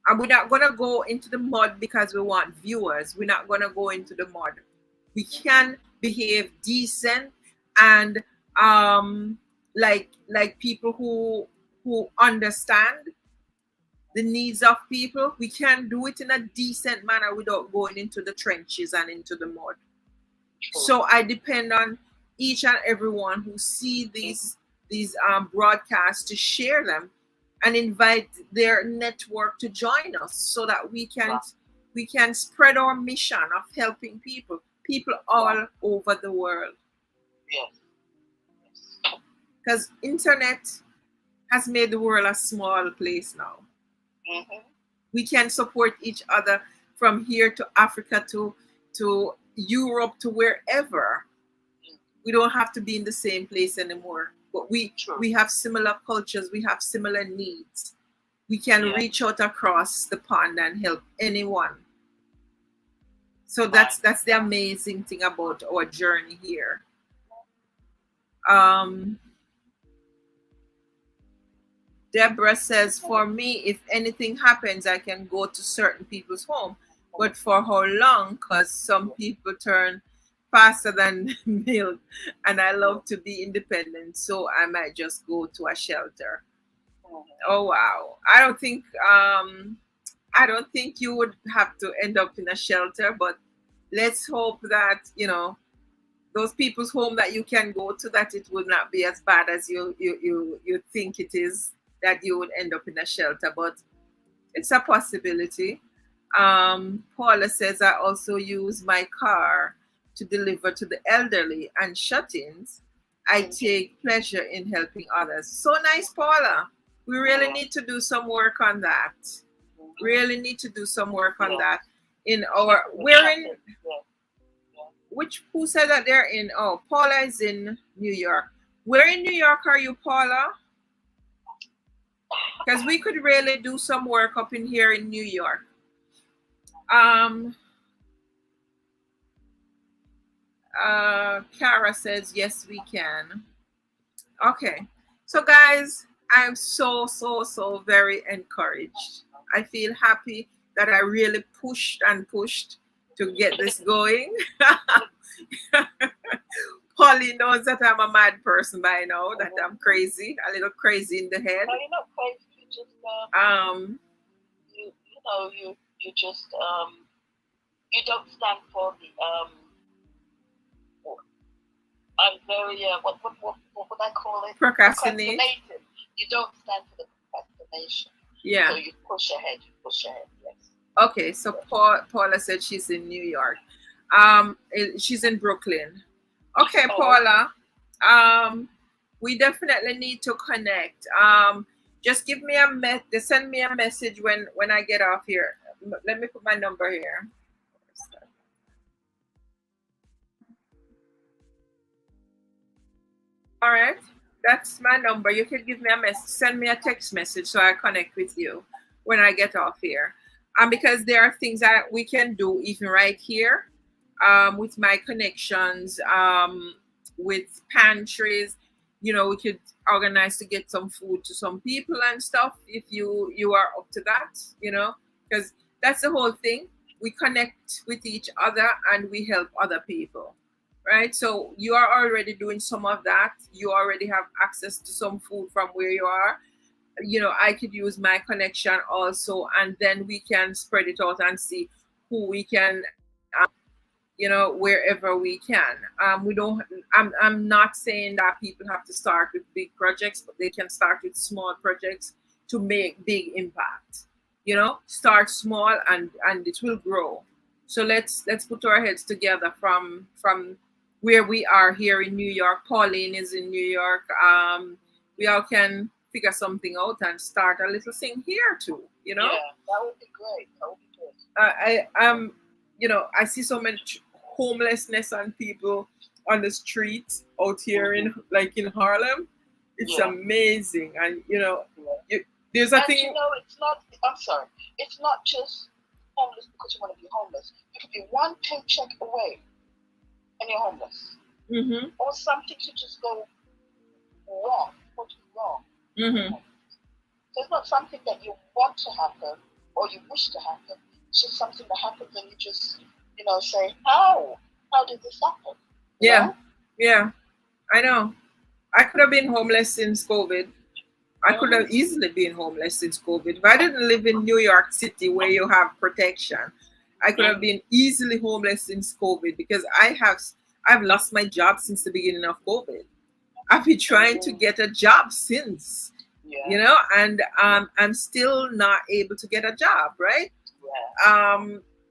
And we're not going to go into the mud because we want viewers. We're not going to go into the mud. We can behave decent and like people who understand the needs of people. We can do it in a decent manner without going into the trenches and into the mud. So I depend on each and everyone who see these broadcasts to share them and invite their network to join us so that we can spread our mission of helping people all over the world. Because internet has made the world a small place now. We can support each other from here to Africa to Europe to wherever. We don't have to be in the same place anymore. But we have similar cultures, we have similar needs. We can reach out across the pond and help anyone. So that's the amazing thing about our journey here. Deborah says, for me, if anything happens, I can go to certain people's home. But for how long? Because some people turn faster than milk, and I love to be independent, so I might just go to a shelter. Oh wow! I don't think you would have to end up in a shelter, but let's hope that those people's home that you can go to, that it would not be as bad as you think it is, that you would end up in a shelter, but it's a possibility. Paula says, I also use my car to deliver to the elderly and shut-ins. I take pleasure in helping others. So nice, Paula. We really need to do some work on that. Really need to do some work on that. Who said that they're in? Oh, Paula is in New York. Where in New York are you, Paula? Because we could really do some work up in here in New York. Kara says, yes, we can. Okay. So guys, I'm so very encouraged. I feel happy that I really pushed to get this going. Polly knows that I'm a mad person by now, that I'm crazy, a little crazy in the head. No, you're not crazy. You just you just you don't stand for the I'm very what would I call it? Procrastinating. You don't stand for the procrastination. Yeah. So you push ahead. Yes. Okay, so Paula said she's in New York. She's in Brooklyn. Okay, Paula. We definitely need to connect. Just give me send me a message when I get off here. Let me put my number here. All right, that's my number. You can give me a message, send me a text message so I connect with you when I get off here. Because there are things that we can do even right here with my connections, with pantries. We could organize to get some food to some people and stuff if you are up to that, because that's the whole thing. We connect with each other and we help other people. right? So you are already doing some of that. You already have access to some food from where you are. I could use my connection also, and then we can spread it out and see who we can, wherever we can. We don't. I'm not saying that people have to start with big projects, but they can start with small projects to make big impact. Start small and it will grow. So let's put our heads together from where we are here in New York. Pauline is in New York. We all can figure something out and start a little thing here too. Yeah, that would be great. That would be good. I see so much homelessness and people on the streets out here in Harlem. It's amazing, and there's a thing. It's not. I'm sorry. It's not just homeless because you want to be homeless. You could be one paycheck away, and you're homeless. Mm-hmm. Or something should just go wrong. What's wrong? Mm-hmm. So it's not something that you want to happen or you wish to happen. It's just something that happens, and you just say, how did this happen? Yeah, I know. I could have been homeless since COVID. I could have easily been homeless since COVID. If I didn't live in New York City where you have protection, I could have been easily homeless since COVID, because I've lost my job since the beginning of COVID. I've been trying to get a job since, and I'm still not able to get a job, right?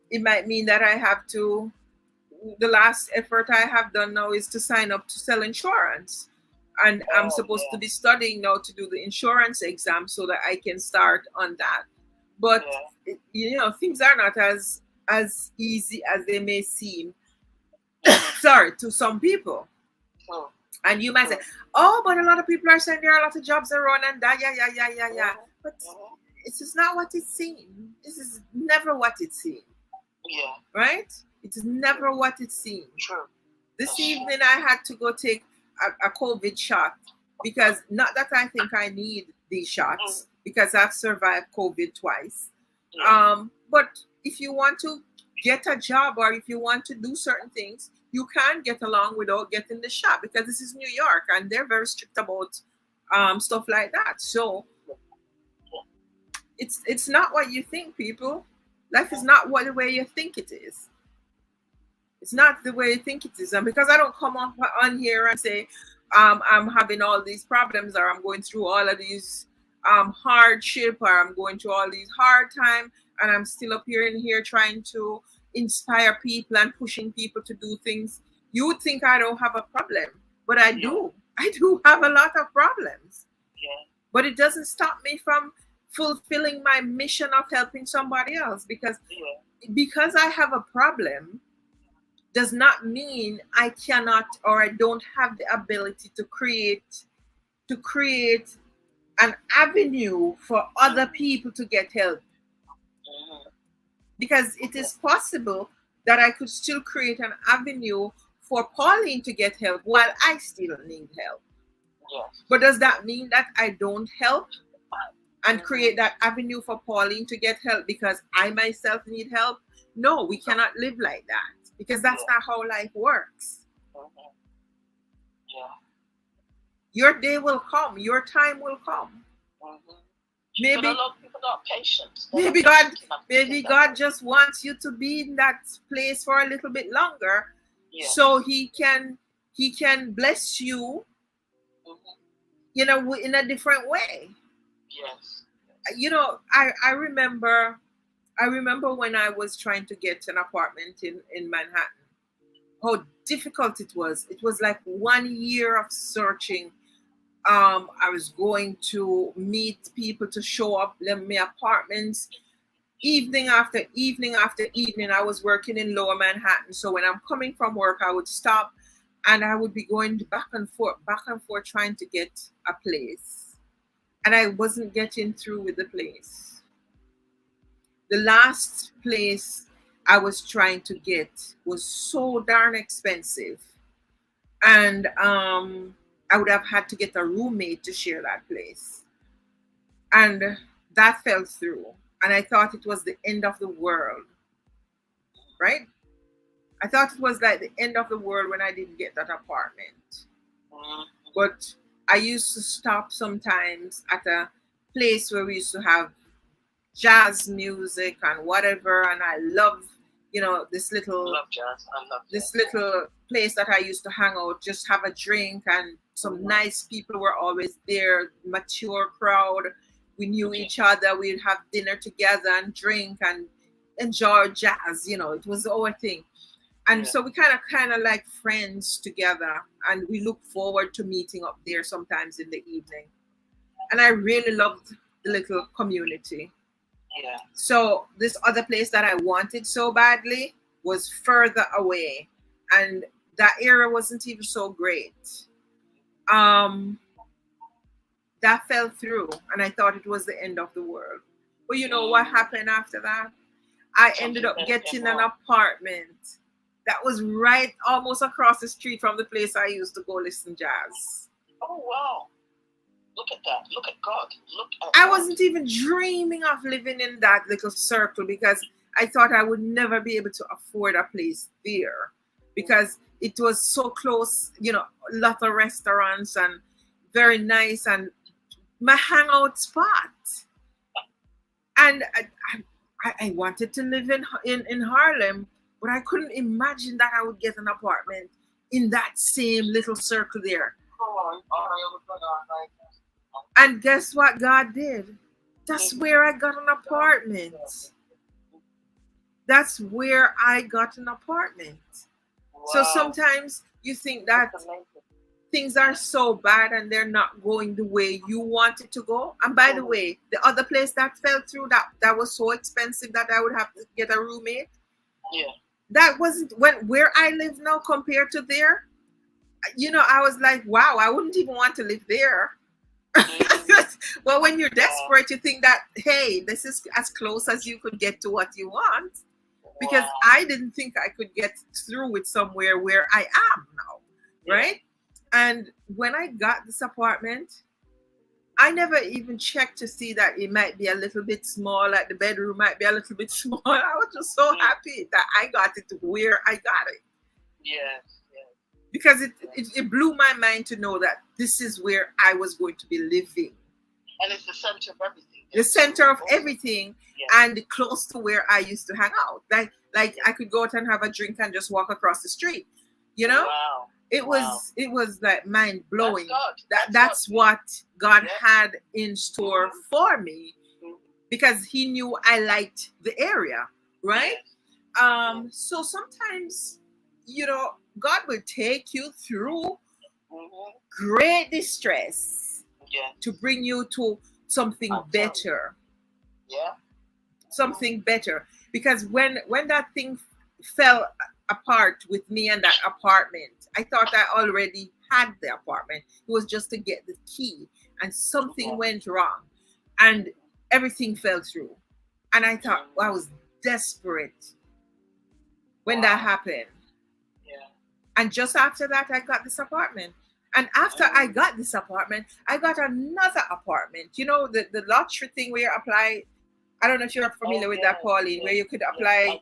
It might mean that I have to, the last effort I have done now is to sign up to sell insurance. And I'm supposed to be studying now to do the insurance exam so that I can start on that. But things are not as easy as they may seem. Sorry, to some people. And you might say, "Oh, but a lot of people are saying there are a lot of jobs around and that, yeah." But this is not what it seems. This is never what it seems. Yeah. Right? It is never what it seems. True. This evening I had to go take a COVID shot, because not that I think I need these shots, because I've survived COVID twice. But if you want to get a job or if you want to do certain things, you can't get along without getting the shot, because this is New York and they're very strict about stuff like that. So it's not what you think, people. Life is not the way you think it is. It's not the way you think it is. And because I don't come on here and say I'm having all these problems, or I'm going through all of these hardship, or I'm going through all these hard time, and I'm still up here trying to inspire people and pushing people to do things, you would think I don't have a problem. But I do. I do have a lot of problems. But it doesn't stop me from fulfilling my mission of helping somebody else, because I have a problem does not mean I cannot or I don't have the ability to create an avenue for other people to get help. Because it is possible that I could still create an avenue for Pauline to get help while I still need help. But does that mean that I don't help and create that avenue for Pauline to get help because I myself need help? No, we cannot live like that, because that's not how life works. Your day will come. Your time will come. Maybe a lot of people are patient. Maybe God just wants you to be in that place for a little bit longer, so He can bless you, in a different way. I remember when I was trying to get an apartment in Manhattan, how difficult it was. It was like 1 year of searching. I was going to meet people to show up in my apartments evening after evening after evening. I was working in Lower Manhattan, so when I'm coming from work, I would stop and I would be going back and forth trying to get a place, and I wasn't getting through with the place. The last place I was trying to get was so darn expensive, and I would have had to get a roommate to share that place. And that fell through. And I thought it was the end of the world. Right? I thought it was like the end of the world when I didn't get that apartment. But I used to stop sometimes at a place where we used to have jazz music and whatever, and I love, this little little place that I used to hang out, just have a drink, and some nice people were always there, mature crowd. We knew each other. We'd have dinner together and drink and enjoy jazz. It was our thing. And so we kind of like friends together, and we look forward to meeting up there sometimes in the evening. And I really loved the little community. Yeah. So this other place that I wanted so badly was further away, and that area wasn't even so great. That fell through, and I thought it was the end of the world. But you know what happened after that? I ended up getting an apartment that was right almost across the street from the place I used to go listen jazz. Oh wow. Look at that. Look at God. I wasn't even dreaming of living in that little circle because I thought I would never be able to afford a place there because it was so close, a lot of restaurants and very nice and my hangout spot. And I wanted to live in Harlem, but I couldn't imagine that I would get an apartment in that same little circle there. And guess what God did? That's where I got an apartment. That's where I got an apartment. Wow. So sometimes you think that things are so bad and they're not going the way you want it to go. And by the way, the other place that fell through, that was so expensive that I would have to get a roommate. Yeah. That wasn't where I live now compared to there. I was like, wow, I wouldn't even want to live there. Well, when you're desperate, you think that, hey, this is as close as you could get to what you want. Because I didn't think I could get through with somewhere where I am now, right? And when I got this apartment, I never even checked to see that it might be a little bit small, like the bedroom might be a little bit small. I was just so happy that I got it to where I got it. Yes. Because it blew my mind to know that this is where I was going to be living. And it's the center of everything. The center of everything, and close to where I used to hang out. Like I could go out and have a drink and just walk across the street. Wow. It was like mind blowing. That's what God had in store for me, because He knew I liked the area, right? So sometimes, God will take you through great distress to bring you to something better. Yeah. Something better. Because when that thing fell apart with me and that apartment, I thought I already had the apartment. It was just to get the key, and something went wrong and everything fell through. And I thought, I was desperate when that happened. And just after that, I got this apartment. And after I got this apartment, I got another apartment. The lottery thing where you apply. I don't know if you're familiar with that, Pauline, where you could apply.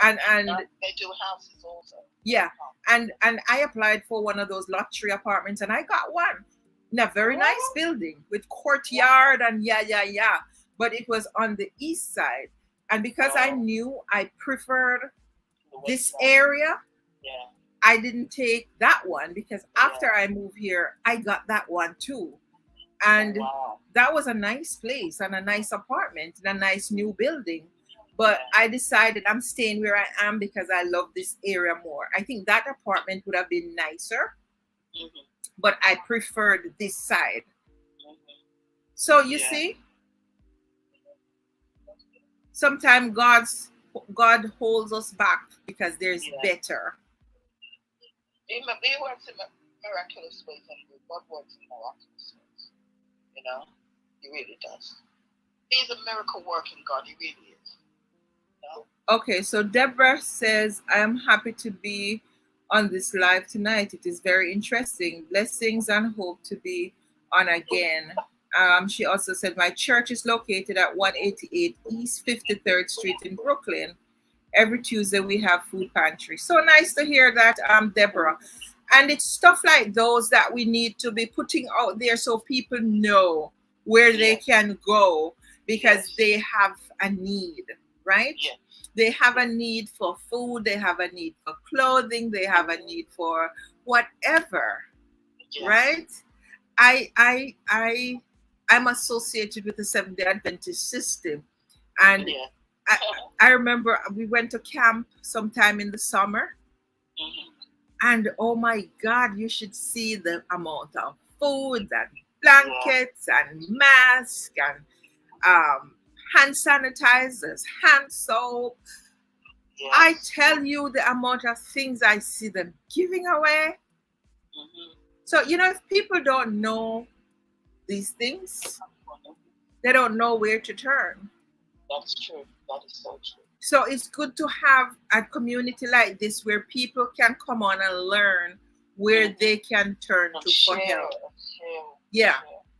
And they do houses also. Yeah. And I applied for one of those lottery apartments, and I got one in a very nice building with courtyard and but it was on the east side. And because I knew I preferred this area, I didn't take that one, because after I moved here, I got that one too. And that was a nice place and a nice apartment and a nice new building. But I decided I'm staying where I am because I love this area more. I think that apartment would have been nicer, but I preferred this side. So you see, sometimes God holds us back because there's better. He works in miraculous ways, and God works in miraculous ways. He really does. He's a miracle working God. He really is. Okay, so Deborah says, I am happy to be on this live tonight. It is very interesting. Blessings and hope to be on again. She also said, my church is located at 188 East 53rd Street in Brooklyn. every Tuesday we have food pantry. So nice to hear that, Deborah. And it's stuff like those that we need to be putting out there so people know where they can go because they have a need, right? They have a need for food, they have a need for clothing, they have a need for whatever, right? I'm associated with the Seventh-day Adventist system, and I remember we went to camp sometime in the summer, and oh my God, you should see the amount of food and blankets and masks and hand sanitizers, hand soap. I tell you the amount of things I see them giving away. So, if people don't know these things, they don't know where to turn. That's true. That is so true. So it's good to have a community like this where people can come on and learn where they can turn to for help.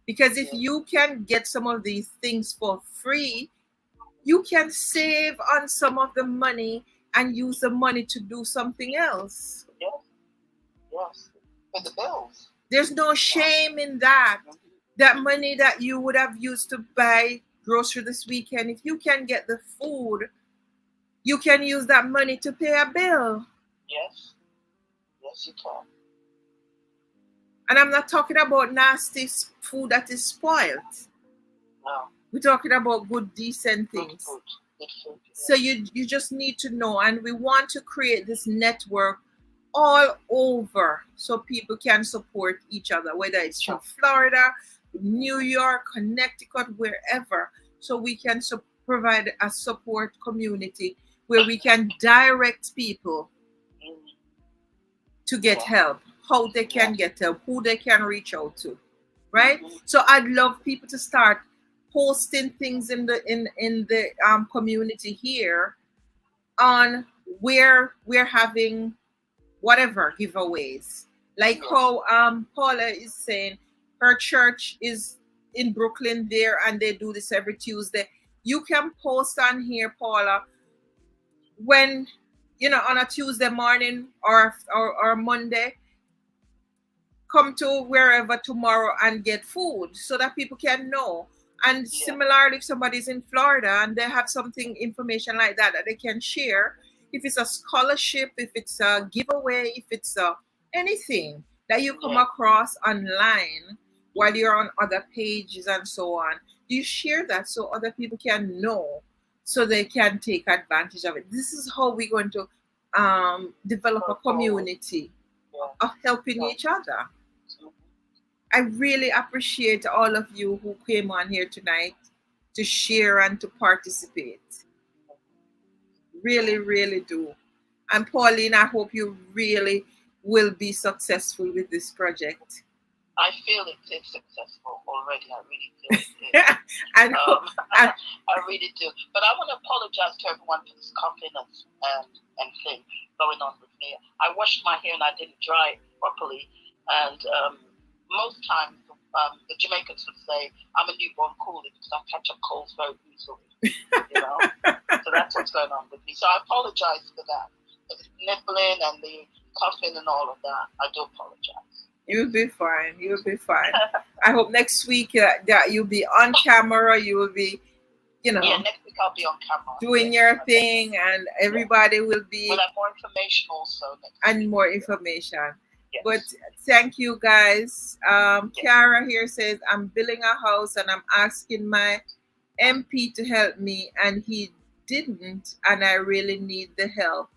Because if you can get some of these things for free, you can save on some of the money and use the money to do something else. Yes. For the bills. There's no shame in that. That money that you would have used to buy grocery this weekend, if you can get the food, you can use that money to pay a bill. Yes, you can. And I'm not talking about nasty food that is spoiled. No. We're talking about good, decent things. Good food. So you just need to know, and we want to create this network all over so people can support each other, whether it's from Florida, New York, Connecticut, wherever. So we can provide a support community where we can direct people to get help, how they can get help, who they can reach out to, right? So I'd love people to start posting things in the community here on where we're having whatever giveaways, like how Paula is saying her church is in Brooklyn there and they do this every Tuesday. You can post on here, Paula, when on a Tuesday morning or Monday, come to wherever tomorrow and get food so that people can know. And similarly, if somebody's in Florida and they have information like that they can share, if it's a scholarship, if it's a giveaway, if it's anything that you come across online while you're on other pages and so on, you share that so other people can know, so they can take advantage of it. This is how we're going to develop a community of helping each other. I really appreciate all of you who came on here tonight to share and to participate. Really, really do. And Pauline, I hope you really will be successful with this project. I feel it's successful already. I really feel it is. I really do. But I want to apologize to everyone for this coughing and thing going on with me. I washed my hair and I didn't dry it properly. And most times the Jamaicans would say, I'm a newborn coolie because I catch up colds very easily. So that's what's going on with me. So I apologize for that. The nibbling and the coughing and all of that. I do apologize. You'll be fine. You'll be fine. I hope next week that you'll be on camera. You will be, Yeah, next week I'll be on camera. Doing your thing, and everybody will be. We'll have more information also. And more information. Yes. But thank you, guys. Kiara here says, I'm building a house and I'm asking my MP to help me, and he didn't, and I really need the help.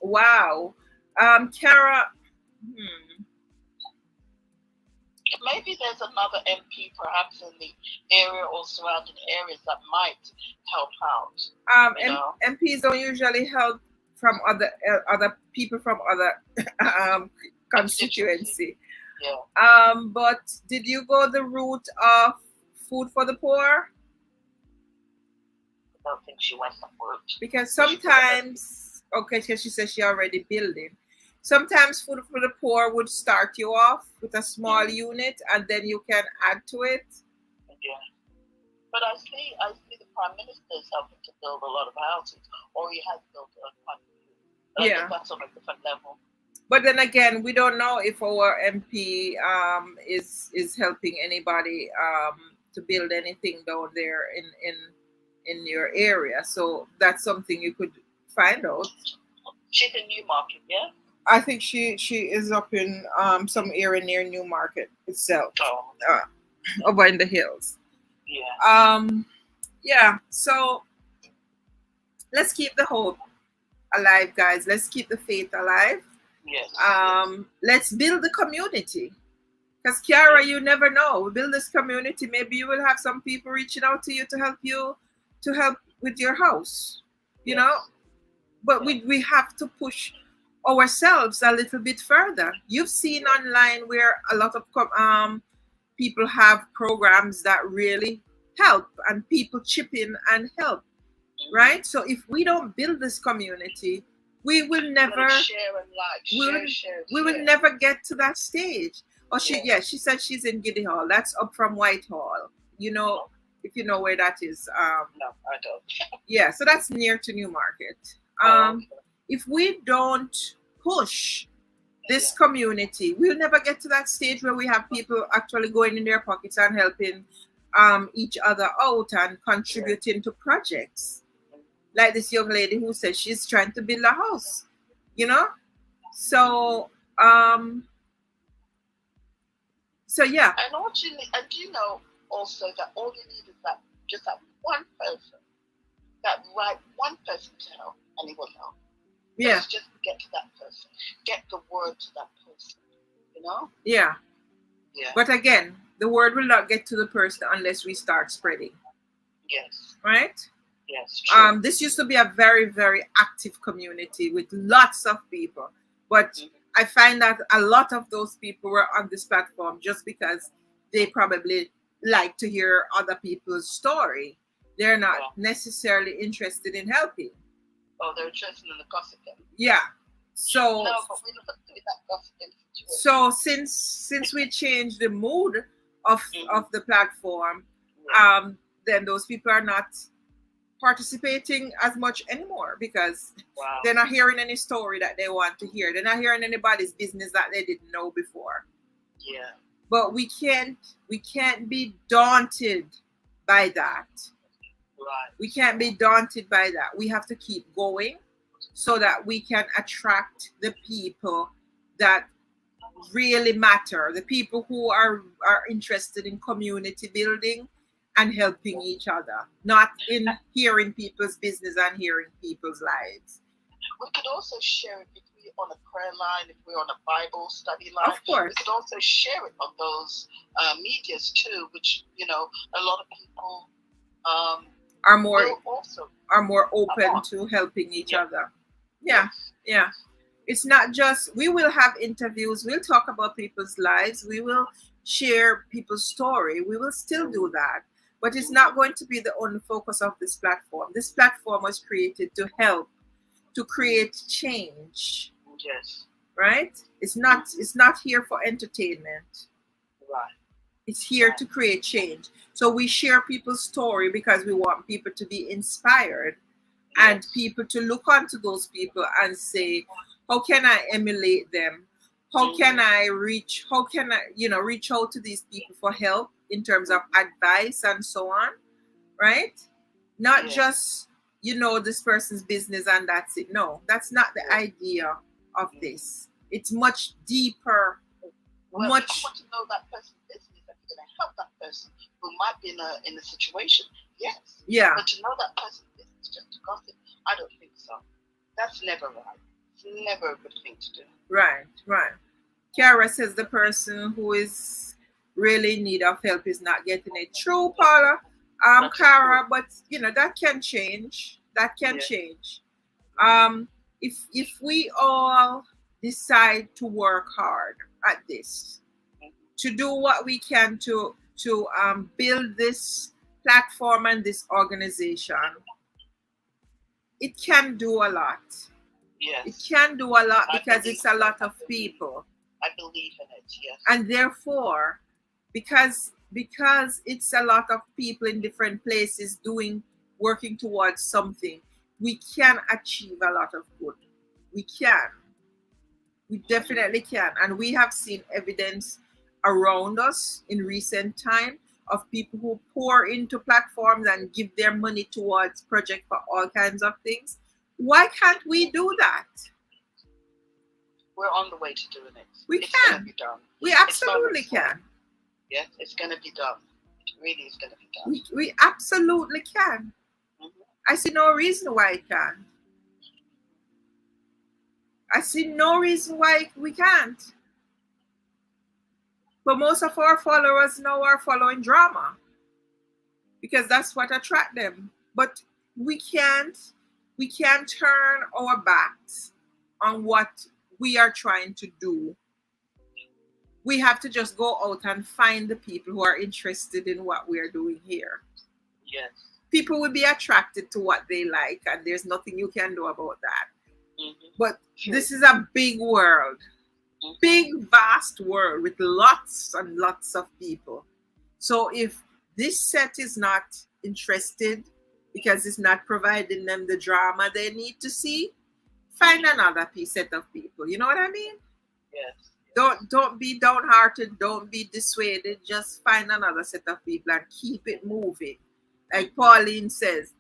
Wow. Kiara. Maybe there's another MP perhaps in the area or surrounding areas that might help out. MPs don't usually help from other people from other constituency. Yeah. But did you go the route of food for the poor? I don't think she went the route. Because sometimes, because she says she already building. Sometimes food for the poor would start you off with a small unit, and then you can add to it. Yeah. But I see the Prime Minister is helping to build a lot of houses, or he has built quite a few. That's on a different level. But then again, we don't know if our MP is helping anybody to build anything down there in your area. So that's something you could find out. She's in Newmarket, yeah? I think she is up in some area near Newmarket itself. Over in the hills. Yeah. Yeah. So let's keep the hope alive, guys. Let's keep the faith alive. Yes. Let's build the community. Because Kiara, you never know. We build this community. Maybe you will have some people reaching out to you to help with your house. You know? But we have to push ourselves a little bit further. You've seen online where a lot of people have programs that really help, and people chip in and help, right? So if we don't build this community, we will never share and like, we will never get to that stage. She said she's in Giddy Hall. That's up from Whitehall. You know, if you know where that is. No, I don't. Yeah, so that's near to Newmarket. If we don't push this community, we'll never get to that stage where we have people actually going in their pockets and helping each other out and contributing to projects. Like this young lady who said she's trying to build a house, you know? So yeah. And what you need, and you know also that all you need is just that one person, that right one person to help, and it will help. Yeah. Just get to that person. Get the word to that person. You know? Yeah. Yeah. But again, the word will not get to the person unless we start spreading. Yes. Right? Yes. True. This used to be a very, very active community with lots of people. But I find that a lot of those people were on this platform just because they probably like to hear other people's story. They're not necessarily interested in helping. Oh, they're interested in the gossiping. Yeah. So no, but we don't do that gossiping situation. So since we changed the mood of the platform, then those people are not participating as much anymore because they're not hearing any story that they want to hear. They're not hearing anybody's business that they didn't know before. Yeah. But we can't be daunted by that. Right. We can't be daunted by that. We have to keep going so that we can attract the people that really matter, the people who are interested in community building and helping each other, not in hearing people's business and hearing people's lives. We could also share it if we're on a prayer line, if we're on a Bible study line. Of course. We could also share it on those medias too, which, you know, a lot of people are more open to helping each other. Yeah. It's not just, we will have interviews, we'll talk about people's lives, we will share people's story, we will still do that, but it's not going to be the only focus of this platform. This platform was created to help, to create change. Yes. Right? It's not here for entertainment. Right. It's here to create change. So we share people's story because we want people to be inspired and people to look onto those people and say, how can I emulate them? How can I reach out to these people for help in terms of advice and so on, right? Not just, this person's business and that's it. No, that's not the idea of this. It's much deeper. Well, you want to know that person's business, that you're going to help that person who might be in a situation, yes. Yeah. But to know that person's business just to gossip, I don't think so. That's never right. It's never a good thing to do. Right. Kiara says the person who is really in need of help is not getting it. True, Paula. Kiara, but that can change. That can change. If we all decide to work hard at this, to do what we can to build this platform and this organization, it can do a lot. Yes. It can do a lot because it's a lot of people. I believe in it, yes. And therefore, because it's a lot of people in different places doing working towards something, we can achieve a lot of good. We can. We definitely can. And we have seen evidence around us in recent time of people who pour into platforms and give their money towards projects for all kinds of things. Why can't we do that? We're on the way to doing it. We can. Be done. We absolutely can. Yes, it's going to be done. It really is going to be done. We absolutely can. I see no reason why it can't. I see no reason why we can't. But most of our followers now are following drama because that's what attracts them. But we can't turn our backs on what we are trying to do. We have to just go out and find the people who are interested in what we are doing here. Yes. People will be attracted to what they like, and there's nothing you can do about that. But this is a big world, big, vast world with lots and lots of people. So if this set is not interested because it's not providing them the drama they need to see, find another set of people. You know what I mean? Yes. Don't be downhearted. Don't be dissuaded. Just find another set of people and keep it moving. Like Pauline says,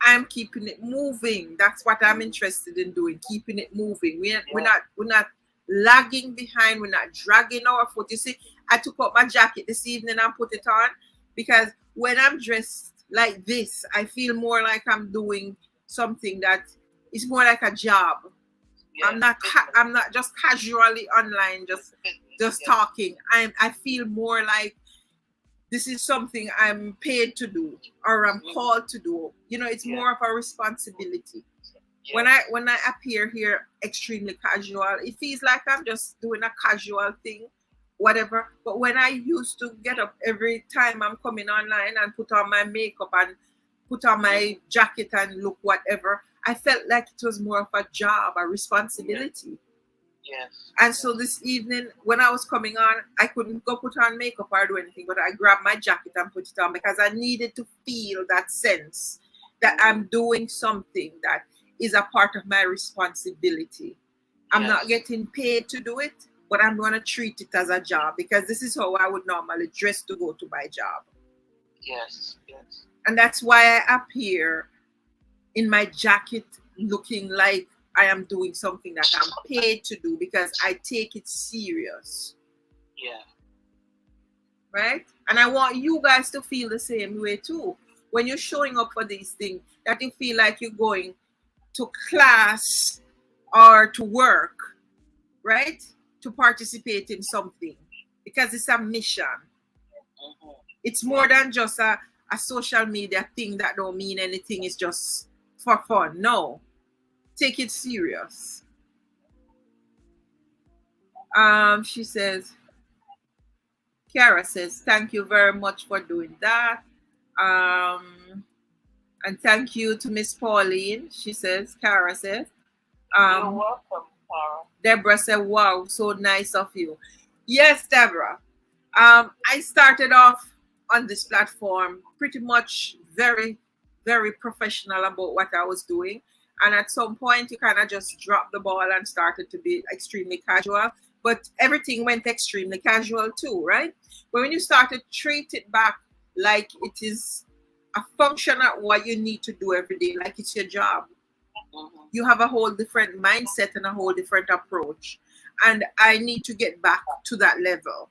I'm keeping it moving. That's what I'm interested in doing. Keeping it moving. We're not lagging behind. We're not dragging our foot. You see, I took out my jacket this evening and put it on because when I'm dressed like this, I feel more like I'm doing something that is more like a job. Yeah. I'm not just casually online, just talking. I feel more like this is something I'm paid to do or I'm called to do. You know, it's more of a responsibility. Yeah. When I appear here extremely casual, it feels like I'm just doing a casual thing, whatever. But when I used to get up every time I'm coming online and put on my makeup and put on my jacket and look whatever, I felt like it was more of a job, a responsibility. Yes. And so this evening, when I was coming on, I couldn't go put on makeup or do anything, but I grabbed my jacket and put it on because I needed to feel that sense that I'm doing something that is a part of my responsibility. I'm not getting paid to do it, but I'm going to treat it as a job because this is how I would normally dress to go to my job. Yes, yes. And that's why I appear in my jacket looking like I am doing something that I'm paid to do because I take it serious. Yeah. Right? And I want you guys to feel the same way too. When you're showing up for these things, that you feel like you're going to class or to work, right? To participate in something because it's a mission. It's more than just a social media thing that don't mean anything. It's just for fun. No. Take it serious. She says, Kiara says, thank you very much for doing that. And thank you to Miss Pauline. She says, Kiara says. You're welcome, Kiara. Deborah said, wow, so nice of you. Yes, Deborah. I started off on this platform pretty much very, very professional about what I was doing. And at some point, you kind of just dropped the ball and started to be extremely casual. But everything went extremely casual too, right? But when you start to treat it back like it is a function of what you need to do every day, like it's your job, you have a whole different mindset and a whole different approach. And I need to get back to that level,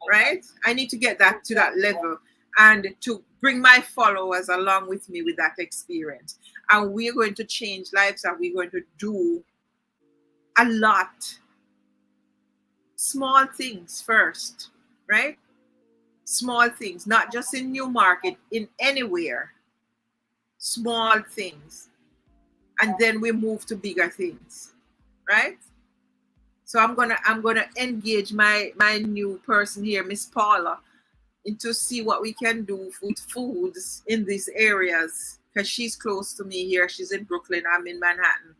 right? I need to get that to that level and to bring my followers along with me with that experience. And we're going to change lives and we're going to do a lot. Small things first, right? Small things, not just in Newmarket, in anywhere. Small things. And then we move to bigger things, right? So I'm gonna engage my new person here, Miss Paula, to see what we can do with foods in these areas because she's close to me here. She's in Brooklyn. I'm in Manhattan.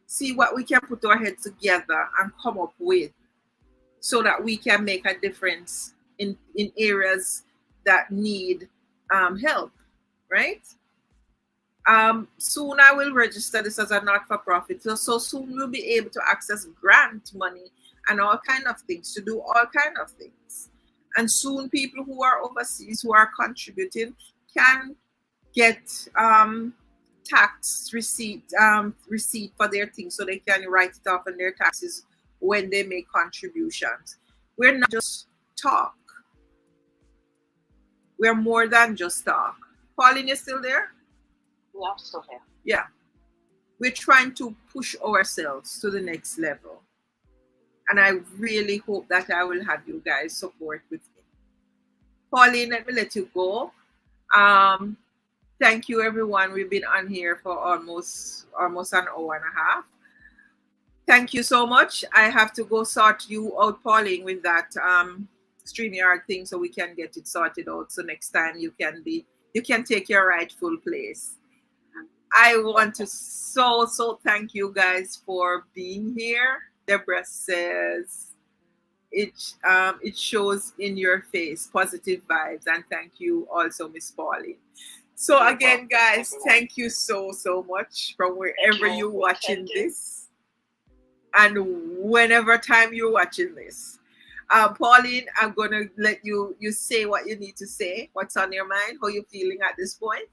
See what we can put our heads together and come up with so that we can make a difference in areas that need help, right? Soon I will register this as a not-for-profit. So soon we'll be able to access grant money and all kind of things, to do all kind of things. And soon people who are overseas who are contributing can get tax receipt for their things, so they can write it off on their taxes when they make contributions. We're not just talk. We're more than just talk. Pauline, you still there? Yeah, I'm still here. Yeah. We're trying to push ourselves to the next level. And I really hope that I will have you guys support with me. Pauline, let me let you go. Thank you, everyone. We've been on here for almost an hour and a half. Thank you so much. I have to go sort you out, Pauline, with that StreamYard thing, so we can get it sorted out. So next time you can take your rightful place. I want to so thank you guys for being here. Deborah says it shows in your face positive vibes, and thank you also, Miss Pauline. So again, guys, thank you so much from wherever you're watching this and whenever time you're watching this. Pauline, I'm gonna let you say what you need to say. What's on your mind? How you feeling at this point?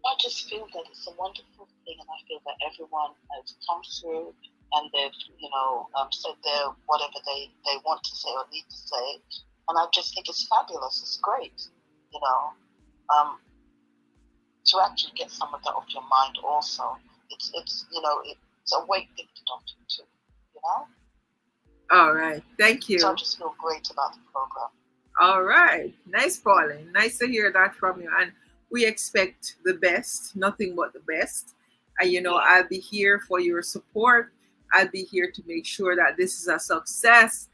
I just feel that it's a wonderful thing, and I feel that everyone has come through and they've, said their whatever they want to say or need to say, and I just think it's fabulous. It's great, to actually get some of that off your mind. Also, it's a weight lifted off you too, All right, thank you. So I just feel great about the program. All right, nice, Pauline. Nice to hear that from you, and we expect the best, nothing but the best. And I'll be here for your support. I'll be here to make sure that this is a success.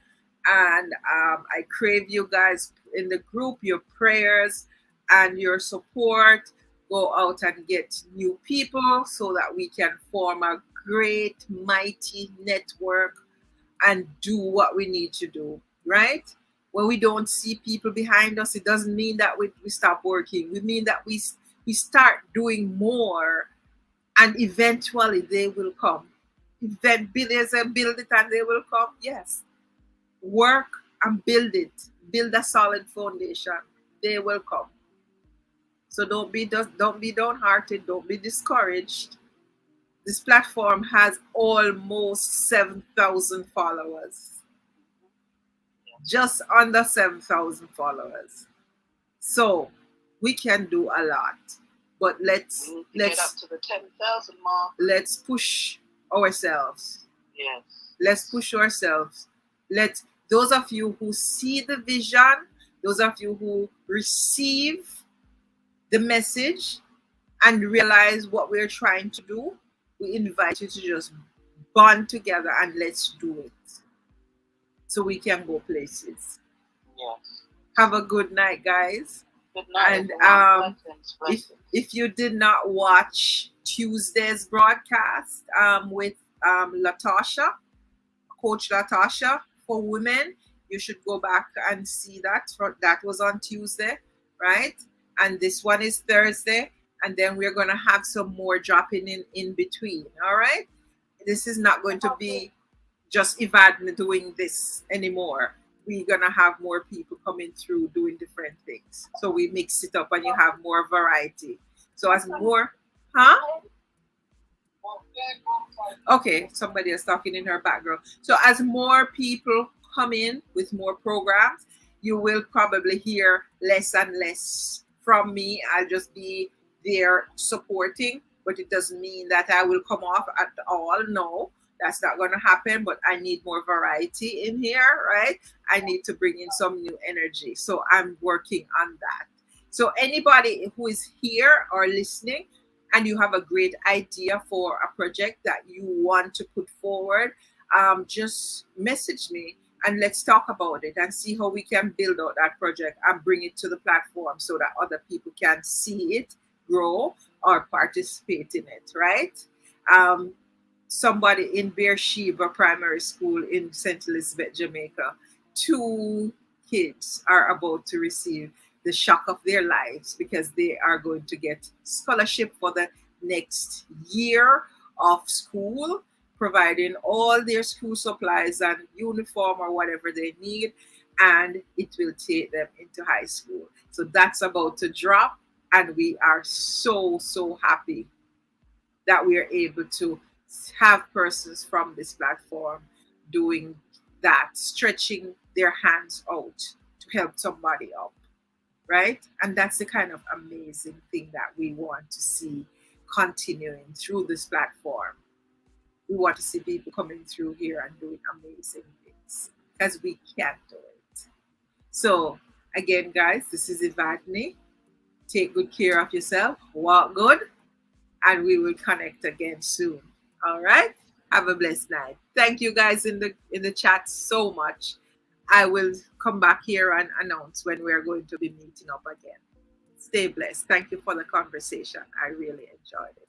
And I crave you guys in the group, your prayers and your support. Go out and get new people so that we can form a great, mighty network and do what we need to do, right? When we don't see people behind us, it doesn't mean that we stop working. We mean that we start doing more, and eventually they will come. Build it and they will come. Yes. Work and build it. Build a solid foundation. They will come. So don't be downhearted. Don't be discouraged. This platform has almost 7,000 followers. Just under 7,000 followers. So we can do a lot. But let's get up to the 10,000 mark. Let's push ourselves. Yes. Let's push ourselves. Those of you who see the vision, those of you who receive the message and realize what we're trying to do, we invite you to just bond together and let's do it, so we can go places. Yes. Have a good night, guys. Good night. And if you did not watch Tuesday's broadcast with Latasha, Coach Latasha for women, you should go back and see that. That was on Tuesday, right? And this one is Thursday. And then we're going to have some more dropping in between. All right. This is not going to be just Evadne doing this anymore. We're going to have more people coming through doing different things. So we mix it up and you have more variety. So as more, Okay, somebody is talking in her background. So as more people come in with more programs, you will probably hear less and less from me. I'll just be there supporting, but it doesn't mean that I will come off at all. No, that's not going to happen, but I need more variety in here, right? I need to bring in some new energy. So I'm working on that. So anybody who is here or listening and you have a great idea for a project that you want to put forward, just message me and let's talk about it and see how we can build out that project and bring it to the platform so that other people can see it, grow, or participate in it, right? Somebody in Beersheba Primary School in St. Elizabeth, Jamaica, 2 kids are about to receive the shock of their lives, because they are going to get scholarship for the next year of school, providing all their school supplies and uniform or whatever they need, and it will take them into high school. So that's about to drop, and we are so, so happy that we are able to have persons from this platform doing that, stretching their hands out to help somebody up, right? And that's the kind of amazing thing that we want to see continuing through this platform. We want to see people coming through here and doing amazing things, because we can do it. So again, guys, this is Evadne. Take good care of yourself, walk good, and we will connect again soon. All right? Have a blessed night. Thank you guys in the chat so much. I will come back here and announce when we are going to be meeting up again. Stay blessed. Thank you for the conversation. I really enjoyed it.